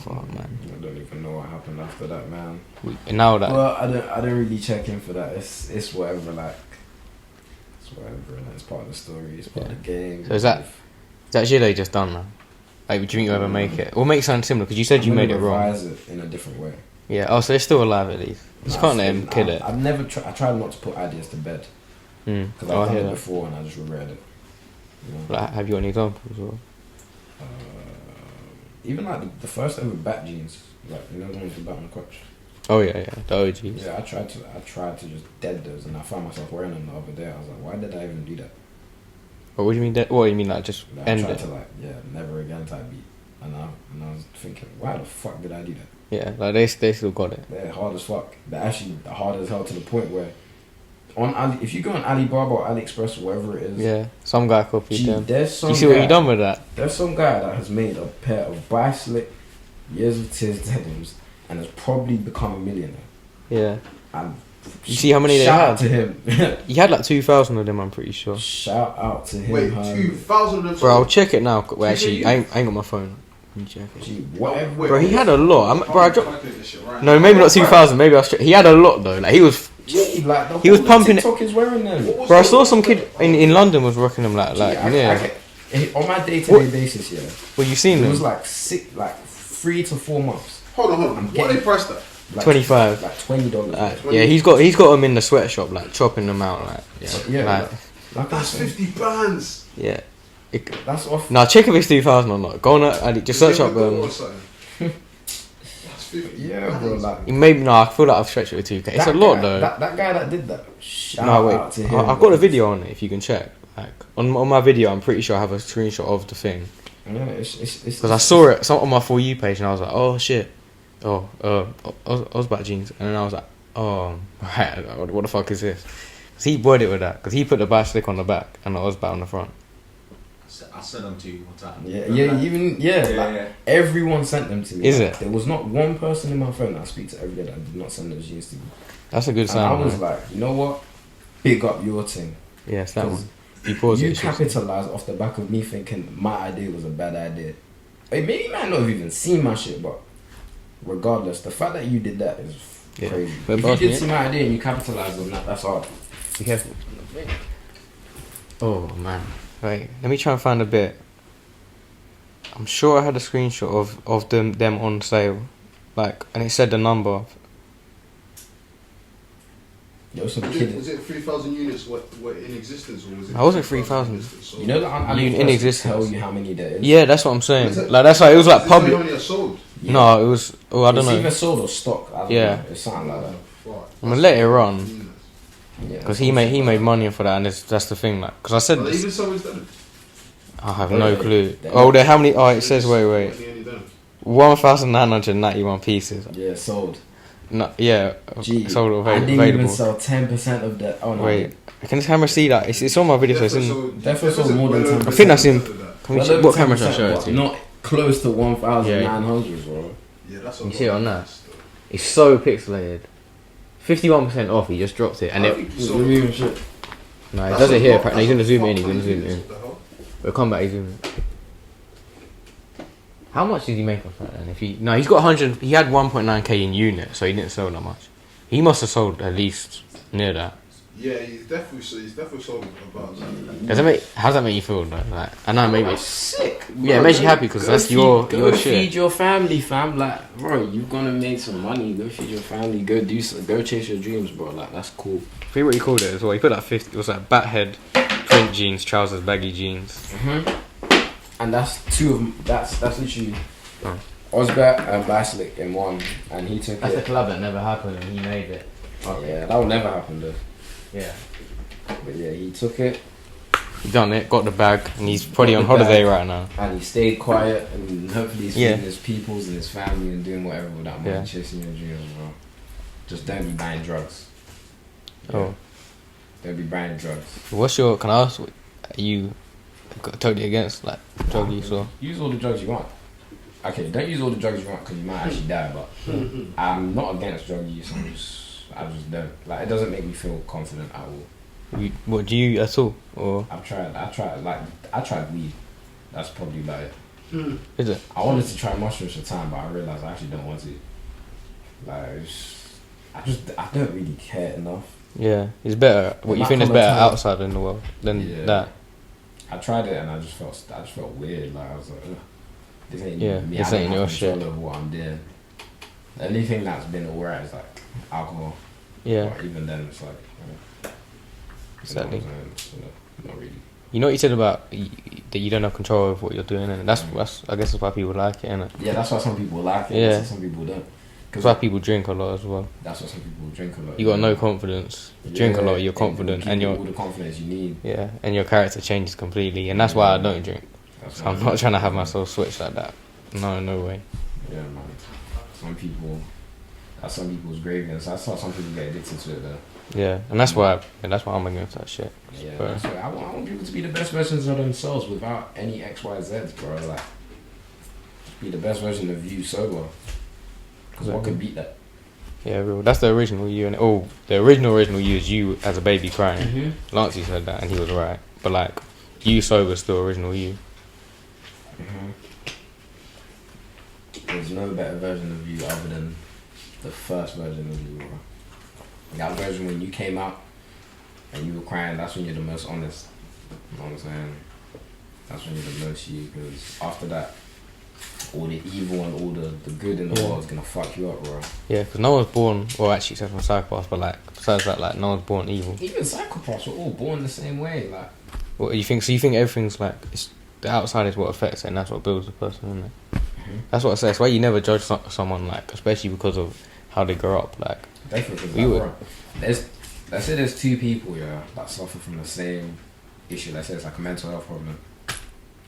Fuck, man. I don't even know what happened after that, man. And now that. Well, I don't really check in for that. It's whatever, like, it's whatever, and it's part of the story. It's part of the game. So is that Gillet just done now? Like, do you think you'll ever make it? Or make something similar? Because you said you made it wrong. Revise it in a different way. Yeah. Oh, so it's still alive at least. You just Nah, can't let him kill it. I've never I tried not to put ideas to bed Mm. because Oh, I've I done hear it that. before and I just regret it. You know? Like, have you got any examples? Or? Even like the first ever Bat jeans, like, you know, the ones with Bat on the crotch. Oh yeah, the OGs. Yeah, I tried to just dead those, and I found myself wearing them the other day. I was like, why did I even do that? What do you mean? What do you mean? Like just Like, end I tried it? to like, yeah, never again type beat, and I was thinking, why the fuck did I do that? Yeah, like they still got it. They're hard as fuck. They're actually hard as hell to the point where if you go on Alibaba or AliExpress or wherever it is, Yeah, some guy copied gee, them. there's some You see what guy- you done with that? There's some guy that has made a pair of Bi-Slick Years of Tears denims and has probably become a millionaire. Yeah. And You see how many they shout had? out to him. He had like 2,000 of them, I'm pretty sure. Shout out to him. Wait, Herman. 2,000 of them. Bro, I'll check it now. Wait, Who actually, did I ain't got my phone. Let me check it. Gee, whatever. Wait, Bro, he had a lot. Bro, I dropped. calculate this shit right No, now. maybe not 2,000. Maybe I was. He had a lot though. Like he was. Gee, like the He was whole pumping it- TikTok is wearing them. Bro, I saw some kid in London was rocking them like yeah. On my day-to-day basis, yeah, Well, you seen it was them? like 3 to 4 months. Hold on. I'm What getting- they priced at? Like, 25. Like $20. Yeah, he's got them in the sweatshop, like chopping them out, like Yeah, like, like I'm That's saying, 50 bands. yeah. that's off. Now check if it's 2,000 or not. Go on, just search up. That's 50 Yeah, bro. bands. Like Maybe no, I feel like I've stretched it to 2K. It's a that lot guy, though. That guy that did that. Shout No, out to wait. him. I've got a video on it if you can check. Like on my video, I'm pretty sure I have a screenshot of the thing Yeah, it's because I saw it on my For You page and I was like, oh shit, Ozbat jeans, and then I was like, oh right, what the fuck is this? 'Cause he worded it with that because he put the Bi-Slick on the back and the Ozbat on the front. I sent them to you one time. Like, everyone sent them to me. Is Like, it? There was not one person in my phone that I speak to every day that did not send those jeans to me. That's a good And sign. I was man. like, you know what? Big up your thing. Yeah, it's that 'Cause one. You pause You it. it's just- capitalized off the back of me thinking my idea was a bad idea. Hey, maybe you might not have even seen my shit, but regardless, the fact that you did that is Yeah. crazy. But If boss, you did yeah. see my idea and you capitalized on that, that's hard. Be careful. Oh man. Right. Let me try and find a bit. I'm sure I had a screenshot of them on sale, like, and it said the number. There was some Was kid. it 3,000 units were in existence, or was it? I wasn't 3,000 3,000. units sold? You know that I'm In in existence. tell you how many there is. Yeah, that's what I'm saying. Was it- Like that's why it was like Does it say how public. many are sold? Yeah. No, it was. Oh, I don't It's know. either sold or stock. I don't Yeah. know. It's something like that. Fuck. I'm gonna let it run. Units. Yeah. Because he made money for that, and that's the thing. Like, because I said Are they this, even so is done? I have Oh, no yeah. clue. They're Oh, not- there how many? Oh, it says wait, Nearly done. 1,991 pieces. Yeah, sold. No, yeah, Gee, sold I didn't even available. sell 10% of that. Oh no. Wait, can this camera see that? It's on my video, so it's in. Definitely sold more than 10%. I think that's in- Can we Well check, over what camera should I 10%, show it but to? Not close to 1,900, bro. Yeah, that's a You lot see it of on that? units, though. It's so pixelated. 51% off. He just dropped it, and I it. think So, so. shit. No, he That's does a it here. lot- Apparently, he's gonna that's zoom a in. He's fuck gonna ton zoom of in. units, what the hell? We'll come back. He's zooming. How much did he make off that? And if he no, he's got 100. He had 1.9k in units, so he didn't sell that much. He must have sold at least near that. Yeah, he's definitely sold about that. Does that make? How does that make you feel? Though? Like, I know maybe. That's sick. Yeah, it makes you happy because Go that's feed- your go shit. feed your family, fam. Like, bro, you're gonna make some money. Go feed your family. Go do some, go chase your dreams, bro. Like, that's cool. I forget what he called it as well. He put like 50. It was like bat head, print jeans, trousers, baggy jeans. And that's two of them. That's literally Oh. Osbert and Basilic in one, and he took it. collab that never happened, and he made it. Yeah, that will never happen though. Yeah. But yeah, he took it He done it, got the bag, and he's probably Got on the holiday bag. right now. and he stayed quiet, and hopefully he's Yeah. feeding his peoples and his family and doing whatever with that money, Yeah. chasing your dreams, bro. Just don't be buying drugs. Oh, Don't be buying drugs. what's your? Can I ask? Are you totally against like drug use or? Use all the drugs you want. Okay, don't use all the drugs you want because you might actually die. But I'm not against drug use. I just don't like. It doesn't make me feel confident at all. What do you at all? Or I tried weed. That's probably about it. is it? I wanted to try mushrooms for time, but I realized I actually don't want to. Like, I don't really care enough. Yeah, it's better. What It you might think is come a better time- outside in the world than Yeah. that? I tried it and I just felt weird. Like, I was like, ugh, this ain't Yeah, me. this I don't ain't have your control shit. of what I'm doing. The only thing that's been alright is like alcohol. Yeah, But even then, it's like, exactly. Not really. You know what you said about that you don't have control of what you're doing, and that's I guess that's why people like it, innit? Yeah, that's why some people like it. Yeah. That's why some people don't. That's why people drink a lot as well. That's why some people drink a lot. You got no confidence. You drink a lot, you're confident, and all you're the confidence you need. yeah, and your character changes completely, and that's why I don't drink. That's So why I'm not trying to have myself switch like that. No way. Yeah, man. Some people. That's some people's gravy, and so that's how some people get addicted to it. Though. Yeah, and that's why I'm against that shit. Yeah, But- that's why I want people to be the best versions of themselves without any XYZs, bro. Like, be the best version of you sober. Because what could beat that? Yeah, real. That's the original you, and the original you is you as a baby crying. Lancey said that, and he was right. But like, you sober still original you. There's no better version of you other than the first version of you, bro. That version when you came out and you were crying, that's when you're the most honest. You know what I'm saying? That's when you're the most you, because after that, all the evil and all the good in the Yeah. world is gonna fuck you up, bro. Yeah, because no one's born. Well, actually, except for psychopaths, but like besides that, like no one's born evil. Even psychopaths are all born the same way, like. What you think? So you think everything's like it's the outside is what affects it, and that's what builds the person, isn't it? That's what I say. That's why you never judge someone, like, especially because of how they grow up. Like, Definitely, We would. bro. Let's say there's two people, yeah, that suffer from the same issue. Let's say it's like a mental health problem.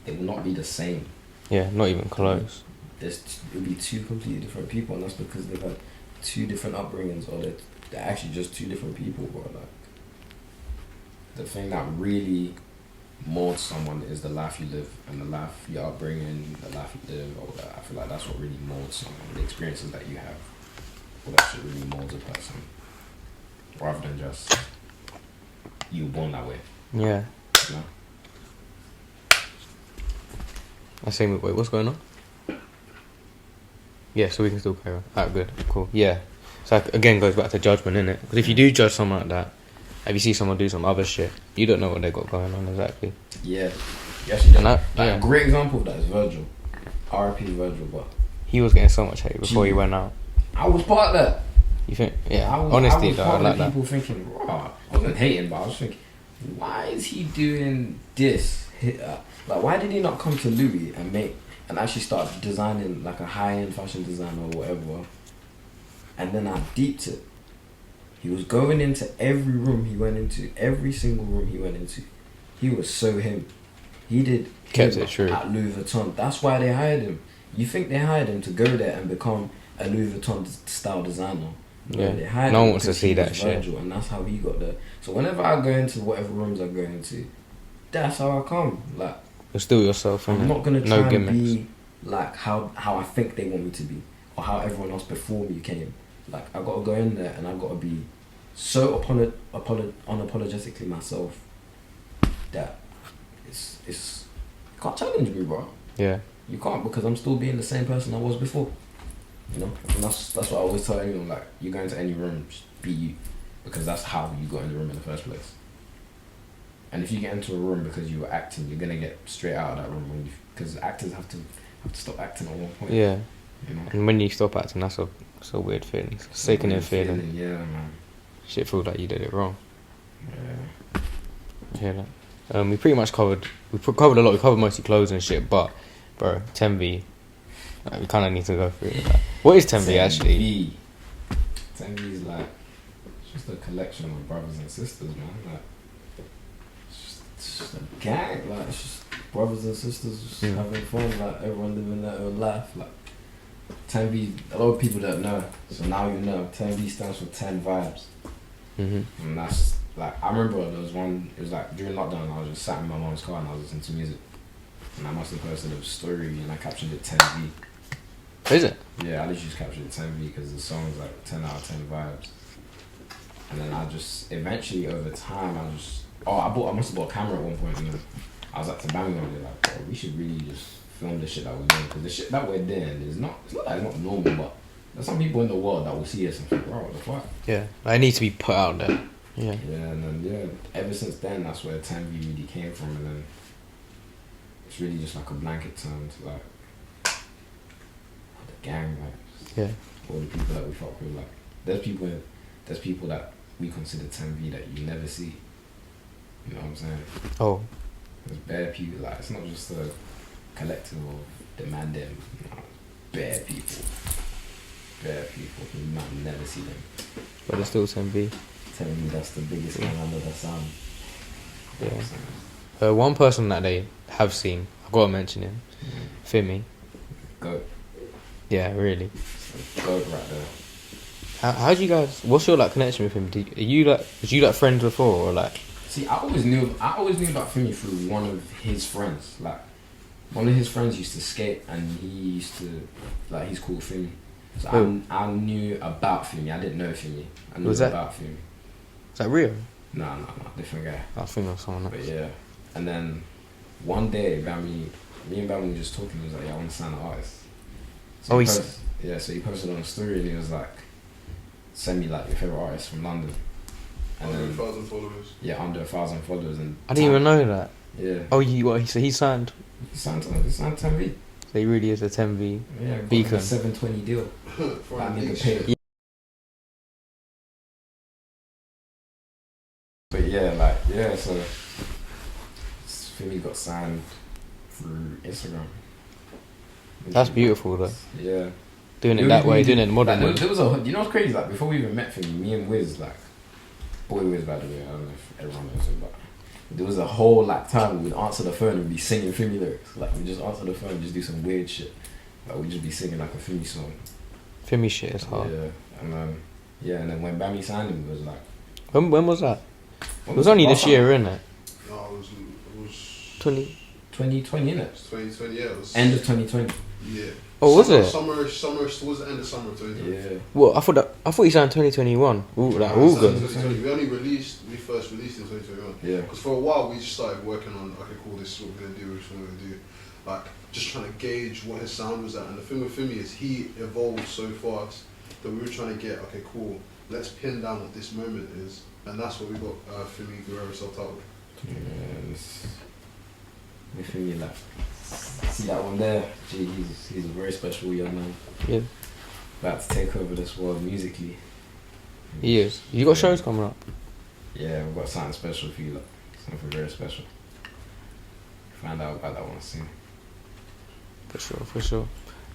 It will not be the same. yeah, not even close. It'll be two completely different people, and that's because they've had two different upbringings, or they're actually just two different people, bro. Like, the thing that really molds someone is the life you live, and the life, your upbringing, the life you live, all that. I feel like that's what really molds someone. The experiences that you have, all that shit really molds a person, rather than just you were born that way. Yeah, You know? I say, wait, what's going on? Yeah, so we can still carry on. Alright, good, cool. Yeah. So again, goes back to judgment, innit? Because if you do judge someone like that, if you see someone do some other shit, you don't know what they got going on exactly. Yeah. You actually don't. And Like, a great example of that is Virgil. R.I.P. Virgil, but he was getting so much hate before he went out. I was part of that. You think? Yeah. I was Honestly, though, I part like of the that. people thinking, raw. I wasn't hating, but I was thinking, why is he doing this? Like, why did he not come to Louis and actually start designing like a high-end fashion design or whatever? And then I deeped it. He was going into every room he went into, every single room he went into. He was so him. He did Kept him it true. at Louis Vuitton. That's why they hired him. You think they hired him to go there and become a Louis Vuitton style designer? No, Yeah. they hired No one him wants to because see he that was shit. Virgil, and that's how he got there. So whenever I go into whatever rooms I go into, that's how I come. Like, You're still yourself, innit? I'm not gonna try No and gimmicks. be like how I think they want me to be, or how everyone else before me came. Like, I gotta go in there and I gotta be so unapologetically myself that it's you can't challenge me, bro. Yeah. You can't, because I'm still being the same person I was before. You know, and that's what I always tell anyone. Like, you go into any room, just be you, because that's how you got in the room in the first place. And if you get into a room because you were acting, you're gonna get straight out of that room, because actors have to stop acting at one point. Yeah. You know, And when you stop acting, that's a weird feeling. It's a sickening feeling. Yeah, man. Shit feels like you did it wrong. Yeah. I hear that. We pretty much covered a lot. We covered mostly clothes and shit, but bro, 10V, we kind of need to go through it. Like, what is 10V actually? 10V is like just a collection of brothers and sisters, man. Like, it's just a gang. Like, it's just brothers and sisters just having fun. Like, everyone living their own life. Like, 10V, a lot of people don't know, so now you know. 10V stands for 10 vibes. Mhm. And that's like, I remember there was one, it was like during lockdown, I was just sat in my mom's car and I was listening to music. And I must have posted a story and I captioned it 10V. Is it? Yeah, I literally just captured it 10V because the song's like 10 out of 10 vibes. And then I just, eventually over time, I must have bought a camera at one point, and then I was like to Bammy one day, like, bro, we should really just film the shit that we're doing, because the shit that we're doing it's not that it's not normal, but there's some people in the world that will see us and think, bro, what the fuck? Yeah. I need to be put out there. Yeah. Yeah, and then, ever since then, that's where 10V really came from, and then it's really just like a blanket term to like the gang, like, Yeah. all the people that we fuck with. Like, there's people that we consider 10V that you never see. You know what I'm saying? Oh. There's bare people. Like, it's not just a collective of the man them. You know, bare people. Bare people. You might never see them. But there's still 10V. 10V, that's the biggest thing under the sun. You know what I'm saying? One person that they have seen, I've got to mention him, Fimi. Goat. Yeah, really. Goat right there. How do you guys? What's your like connection with him? Was you like friends before or like? See, I always knew about Fimi through one of his friends. Like, one of his friends used to skate, and he used to, like, he's called Fimi. So I knew about Fimi. I didn't know Fimi. I knew about Fimi. Is that real? No, different guy. I think of someone else. But yeah, and then one day, me and Bammy were just talking. He was like, "Yeah, I want to sign an artist." So so he posted on a story, and he was like, "Send me like your favorite artist from London." And Under then, 1,000 followers. Yeah, under 1,000 followers, and I didn't even know that. Yeah. Oh, he signed. He signed 10V. So he really is a 10V. Yeah, got Beacon. a 720 deal. For That a big nigga shit. paid. But yeah, so Fimi got signed through Instagram. That's beautiful though. Yeah. Doing it that way, doing it in modern way. Like, there was you know what's crazy? Like, before we even met Fimi, me and Wiz, like, boy Wiz, by the way, I don't know if everyone knows him, but there was a whole like time we'd answer the phone and we'd be singing Fimi lyrics. Like, we just answer the phone and just do some weird shit. Like, we'd just be singing like a Fimi song. Fimi shit is hard. Yeah, and then when Bammy signed him, it was like, When was that? It was only this year, innit? No, it was 2020, 2020, innit? 2020, yeah. It was End of 2020. Yeah. Oh, was it? Summer towards the end of summer 2020. Yeah. Well, I thought he signed 2021. Ooh, like August. 2020. We first released in 2021. Yeah. Because for a while we just started working on, okay, cool, this is what we're gonna do, like just trying to gauge what his sound was at. And the thing with Fimi is he evolved so fast that we were trying to get, okay, cool, let's pin down what this moment is, and that's what we got Fimi Guerrero self-titled. Yeah, we feel like, see that one there? Gee, he's a very special young man. Yeah. About to take over this world musically. He is. You got shows coming up? Yeah, we've got something special for you, like something very special. Find out about that one soon. For sure.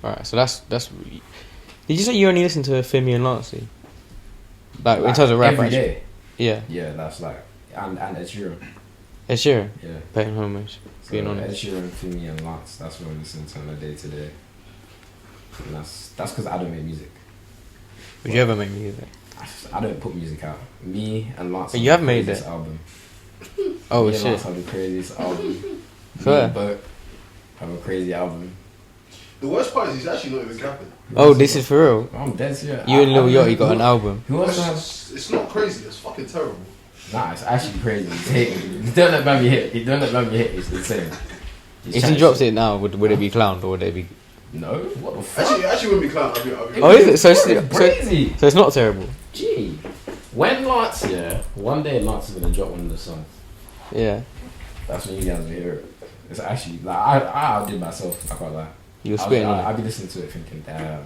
Alright, so that's. Did you say you only listen to Fimi and Lancey? Like in terms of rap, every actually? day. Yeah. Yeah, that's like and Ed Sheeran. Ed Sheeran. Yeah. Paying homage. So Being Ed honest. Sheeran, Fimi, and Lance. That's what I listen to on a day to day. And that's because I don't make music. Would you ever make music? I don't put music out. Me and Lance. But you have made this it. album. Oh Me and shit. Lance have the craziest album. Fair. Me and Bert have a crazy album. The worst part is he's actually not even capping. Oh, this is for real. I'm dead serious. You and Lil I Yachty got an album. Who else has? It's not crazy, it's fucking terrible. Nah, it's actually crazy. He's hating. He don't let Bambi hit. He don't let Bambi hit. It's insane. If he drops it now, would it be clowned or would it be? No. What the fuck? Actually wouldn't be clown. I'll be Oh, is it? So it's crazy. so it's not terrible. Gee. When Lance, one day Lance is gonna drop one of the songs. Yeah. That's when you guys will hear it. It's actually like I did myself. I can't lie. You're spitting on it. I'll be listening to it thinking, damn.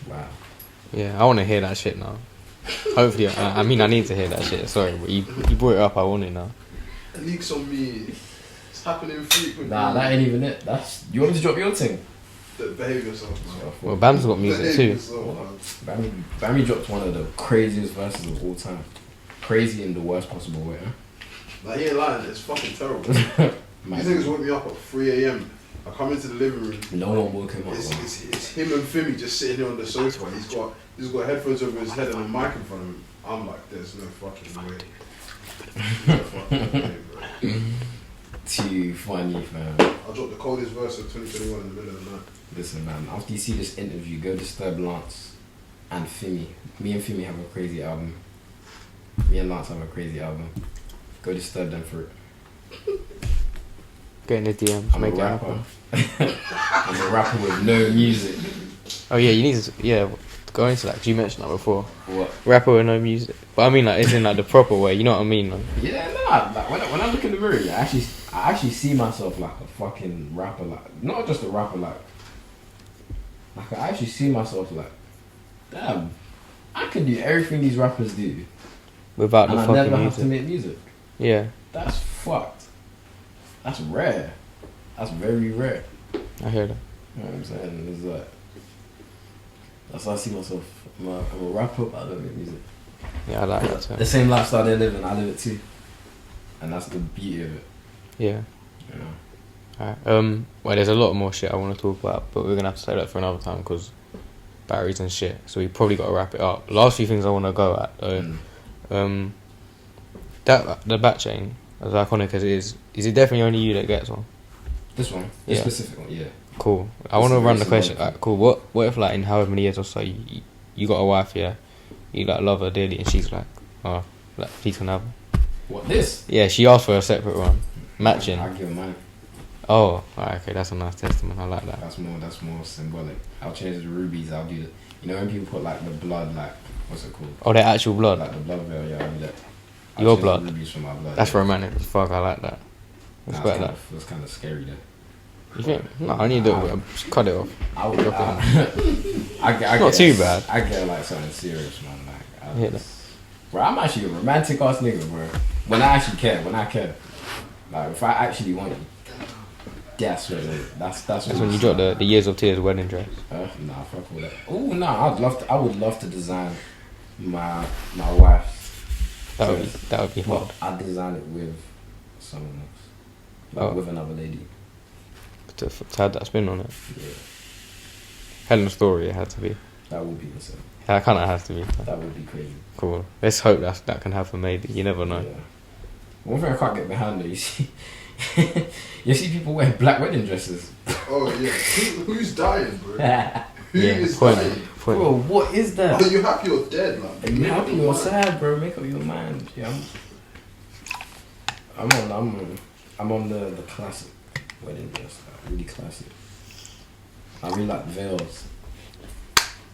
Wow. Yeah, I want to hear that shit now. Hopefully, I mean, I need to hear that shit. Sorry, but you brought it up. I want it now. Leaks on me. It's happening frequently. Nah, that ain't even it. That's you want me to drop your thing. Behave yourself, man. Well, Bam's got music Behave too. yourself, man. Bambi dropped one of the craziest verses of all time. Crazy in the worst possible way. Huh? Like, he ain't lying, it's fucking terrible. These niggas woke me up at 3 a.m. I come into the living room. No one woke him up. It's him and Fimi just sitting here on the sofa. And he's got headphones over his head and a mic in front of him. I'm like, there's no fucking way. No fucking way, bro. Too funny, fam. I dropped the coldest verse of 2021 in the middle of the night. Listen, man. After you see this interview, go disturb Lance and Fimi. Me and Fimi have a crazy album. Me and Lance have a crazy album. Go disturb them for it. Get in the DMs, I'm make a it rapper. happen. I'm a rapper with no music. Oh yeah, you need to go into that because you mentioned that before. What? Rapper with no music, but I mean like it's in like the proper way. You know what I mean? Like, Yeah, nah. Like when I look in the mirror, I actually see myself like a fucking rapper. Like not just a rapper. Like I actually see myself like, damn, I can do everything these rappers do, without and the I fucking never have music. to make music. Yeah, That's fucked. That's rare. That's very rare. I hear that. You know what I'm saying? It's like that's how I see myself. I'm a rapper, but I don't make music. Yeah, I like that too. The same lifestyle they're living, I live it too, and that's the beauty of it. Yeah. You know. Alright. Well, there's a lot more shit I want to talk about, but we're gonna have to save that for another time because batteries and shit. So we probably got to wrap it up. Last few things I want to go at though. That the bat chain, as iconic as it is it definitely only you that gets one? This one, this Yeah. specific one, yeah. Cool. I This want to is run very the question. symbolic. Cool. What if like in however many years or so you got a wife, yeah, you like love her dearly, and she's like, oh, like please can have her. What this? Yeah, she asked for a separate one, matching. I give her mine. Oh, alright, okay, that's a nice testament. I like that. That's more symbolic. I'll change the rubies. I'll do the. You know when people put like the blood, like what's it called? Oh, their actual blood. Like the blood veil. Yeah, I'll do that. I'll Your change blood. The rubies from my blood. That's yeah. romantic as fuck. I like that. Respect that. That's kind of scary though. You think? No, I need to do it. Just cut it off. I would. Drop it I It's not too bad. I get like something serious, man. Like, Yeah. bro, I'm actually a romantic ass nigga, bro. When I actually care, like if I actually want you, that's what it is. That's when you drop the Years of Tears wedding dress. Nah, fuck all that. Oh nah, I would love to design my wife. That would be hard. Well, I design it with someone else, like Oh. with another lady. To have that spin on it. Yeah, Helen's story, it had to be. that would be insane. Yeah, it kind of has to be. That would be crazy. Cool. Let's hope that can happen. Maybe you never know. Yeah. One thing I can't get behind though, you see, you see people wearing black wedding dresses. Oh yeah. Who's dying, bro? Who Yeah, is point. dying? Bro, what is that? Are you happy or dead, man? Are you happy or sad, bro? Make up your mind. Yeah, I'm on the classic. wedding dress, like, really classic. I really like veils.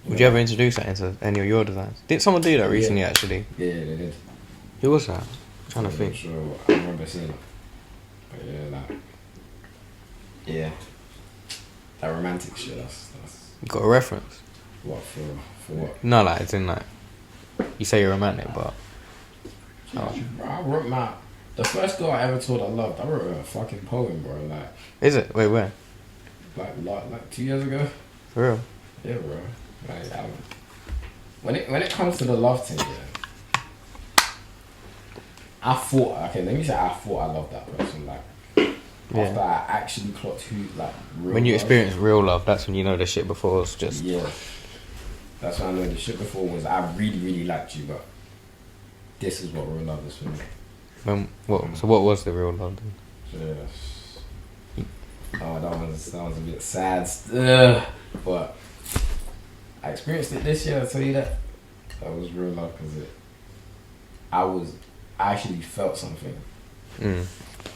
Would you ever introduce that into any of your designs? Did someone do that recently, actually? Yeah, they did. Who was that? I'm trying to I'm think. sure. I remember seeing it. But yeah, like, yeah, that romantic shit. That's You got a reference? what for what? No, like, it's in like, you say you're romantic, but Bro, I wrote the first girl I ever told I loved. I wrote her a fucking poem, bro. is it? Wait, where? Like 2 years ago. For real? Yeah, bro. Like, when it comes to the love thing, yeah, I thought I loved that person. Like, Yeah. after I actually clocked who, like, real When you love, experience real love, that's when you know the shit before was just. yeah, that's when I know the shit before was I really, really liked you, but this is what real love is for me. So what was the real love then? So, yeah. Oh, that one's a bit sad. Ugh. But I experienced it this year. I'll tell you that. That was real love because I actually felt something. Mm.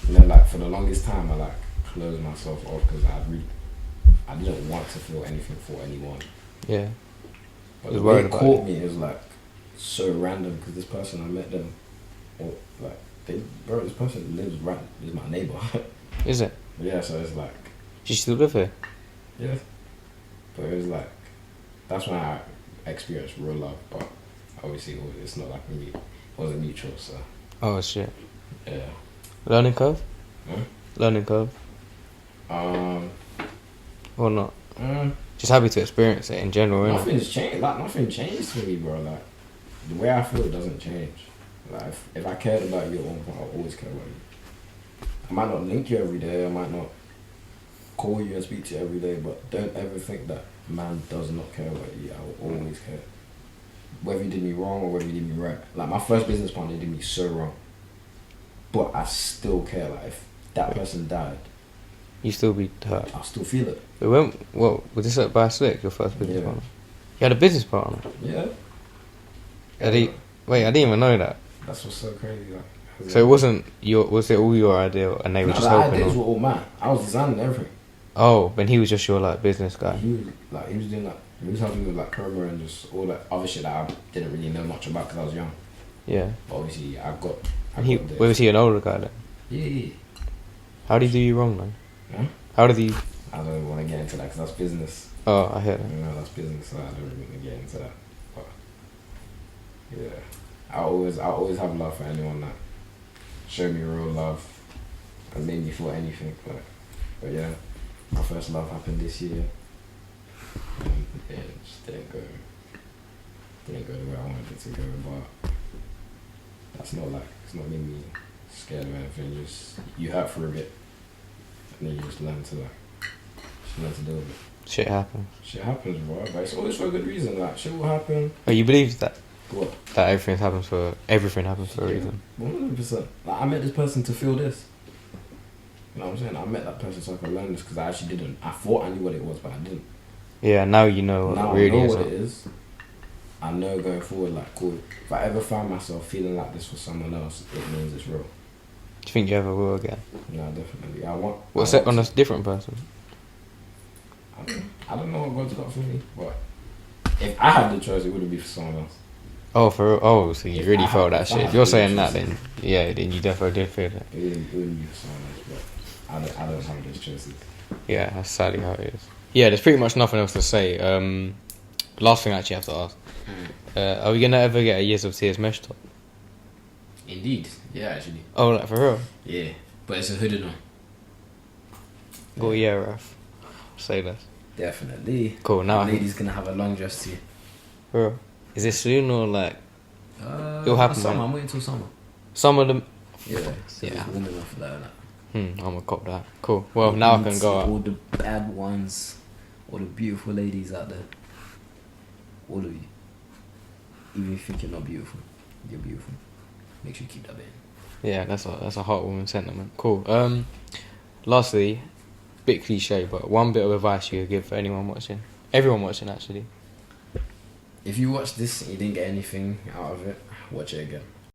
And then, like, for the longest time, I like closed myself off because I didn't want to feel anything for anyone. Yeah. But Was the way worried it about caught it. me is like so random because this person I met them, or like this person is my neighbor. Is it? Yeah, so it's like, She still live here? yeah. But it was like, that's when I experienced real love. But obviously, it's not like me. It wasn't mutual, so Oh shit. yeah. Learning curve? Huh? Learning curve? Um, Or not? mm, Just happy to experience it in general, innit? nothing's changed. Like, nothing changed for me, bro. Like, the way I feel doesn't change. Like, if I cared about you at one point, I'll always care about you. I might not link you every day. I might not call you and speak to you every day, but don't ever think that man does not care about you. I will always care. Whether you did me wrong or whether you did me right. Like, my first business partner did me so wrong. But I still care. Like, if that person died, You still be hurt. I'll still feel it. But was this at By Slick, your first business Yeah. partner? You had a business partner? Yeah. Wait, I didn't even know that. That's what's so crazy. Like, So it wasn't was it all your idea and they were no, just the helping? ideas Or? were all mine. I was designing everything. Oh, but he was just your like business guy. He was doing like, he was helping me with like promo and just all that other shit that I didn't really know much about because I was young. Yeah. But obviously, I got Was he an older guy then? Yeah. How did he do you wrong then? Huh? How did he? I don't want to get into that because that's business. Oh, I hear that. You know, that's business, so I don't really want to get into that. But yeah, I always have love for anyone that showed me real love and made me feel anything. But yeah, my first love happened this year, and yeah, it just didn't go the way I wanted it to go. But that's not like, it's not making me scared of anything. You hurt for a bit, and then you just learn to deal with it. Shit happens. Shit happens, bro, but it's always for a good reason. Like, shit will happen. Oh, you believe that? What? That everything happens for a reason. 100%. Like, I met this person to feel this. You know what I'm saying? I met that person so I could learn this because I actually didn't. I thought I knew what it was, but I didn't. Yeah, now you know what Now it really I know is. what Huh? it is. I know going forward, like, cool. If I ever find myself feeling like this for someone else, it means it's real. Do you think you ever will again? No, definitely. What's that on a different person? I don't know what God's got for me, but if I had the choice, it wouldn't be for someone else. Oh, for real? Oh, so you If really I felt had- that if I shit. had If you're the saying that, choice. then you definitely did feel that. It wouldn't be for someone else, but I don't have those choices. Yeah, that's sadly how it is. Yeah, there's pretty much nothing else to say. Last thing I actually have to ask. Are we going to ever get a Years of Tears mesh top? Indeed. Yeah, actually. Oh, like for real? Yeah. But it's a hooded one. Well, yeah, Raf. Say less. Definitely. Cool, now I can- lady's gonna have a long dress too. For real? Is it soon or like... It'll happen Summer. when- I'm waiting till summer. Some of them... Yeah. So Yeah. it's warm enough for that. I'm gonna cop that. Cool. Well, now I can go All out. the bad ones, all the beautiful ladies out there. All of you. Even if you think you're not beautiful, you're beautiful. Make sure you keep that in. Yeah, that's a heartwarming sentiment. Cool. Lastly, bit cliche, but one bit of advice you would give for anyone watching. Everyone watching, actually. If you watch this and you didn't get anything out of it, watch it again.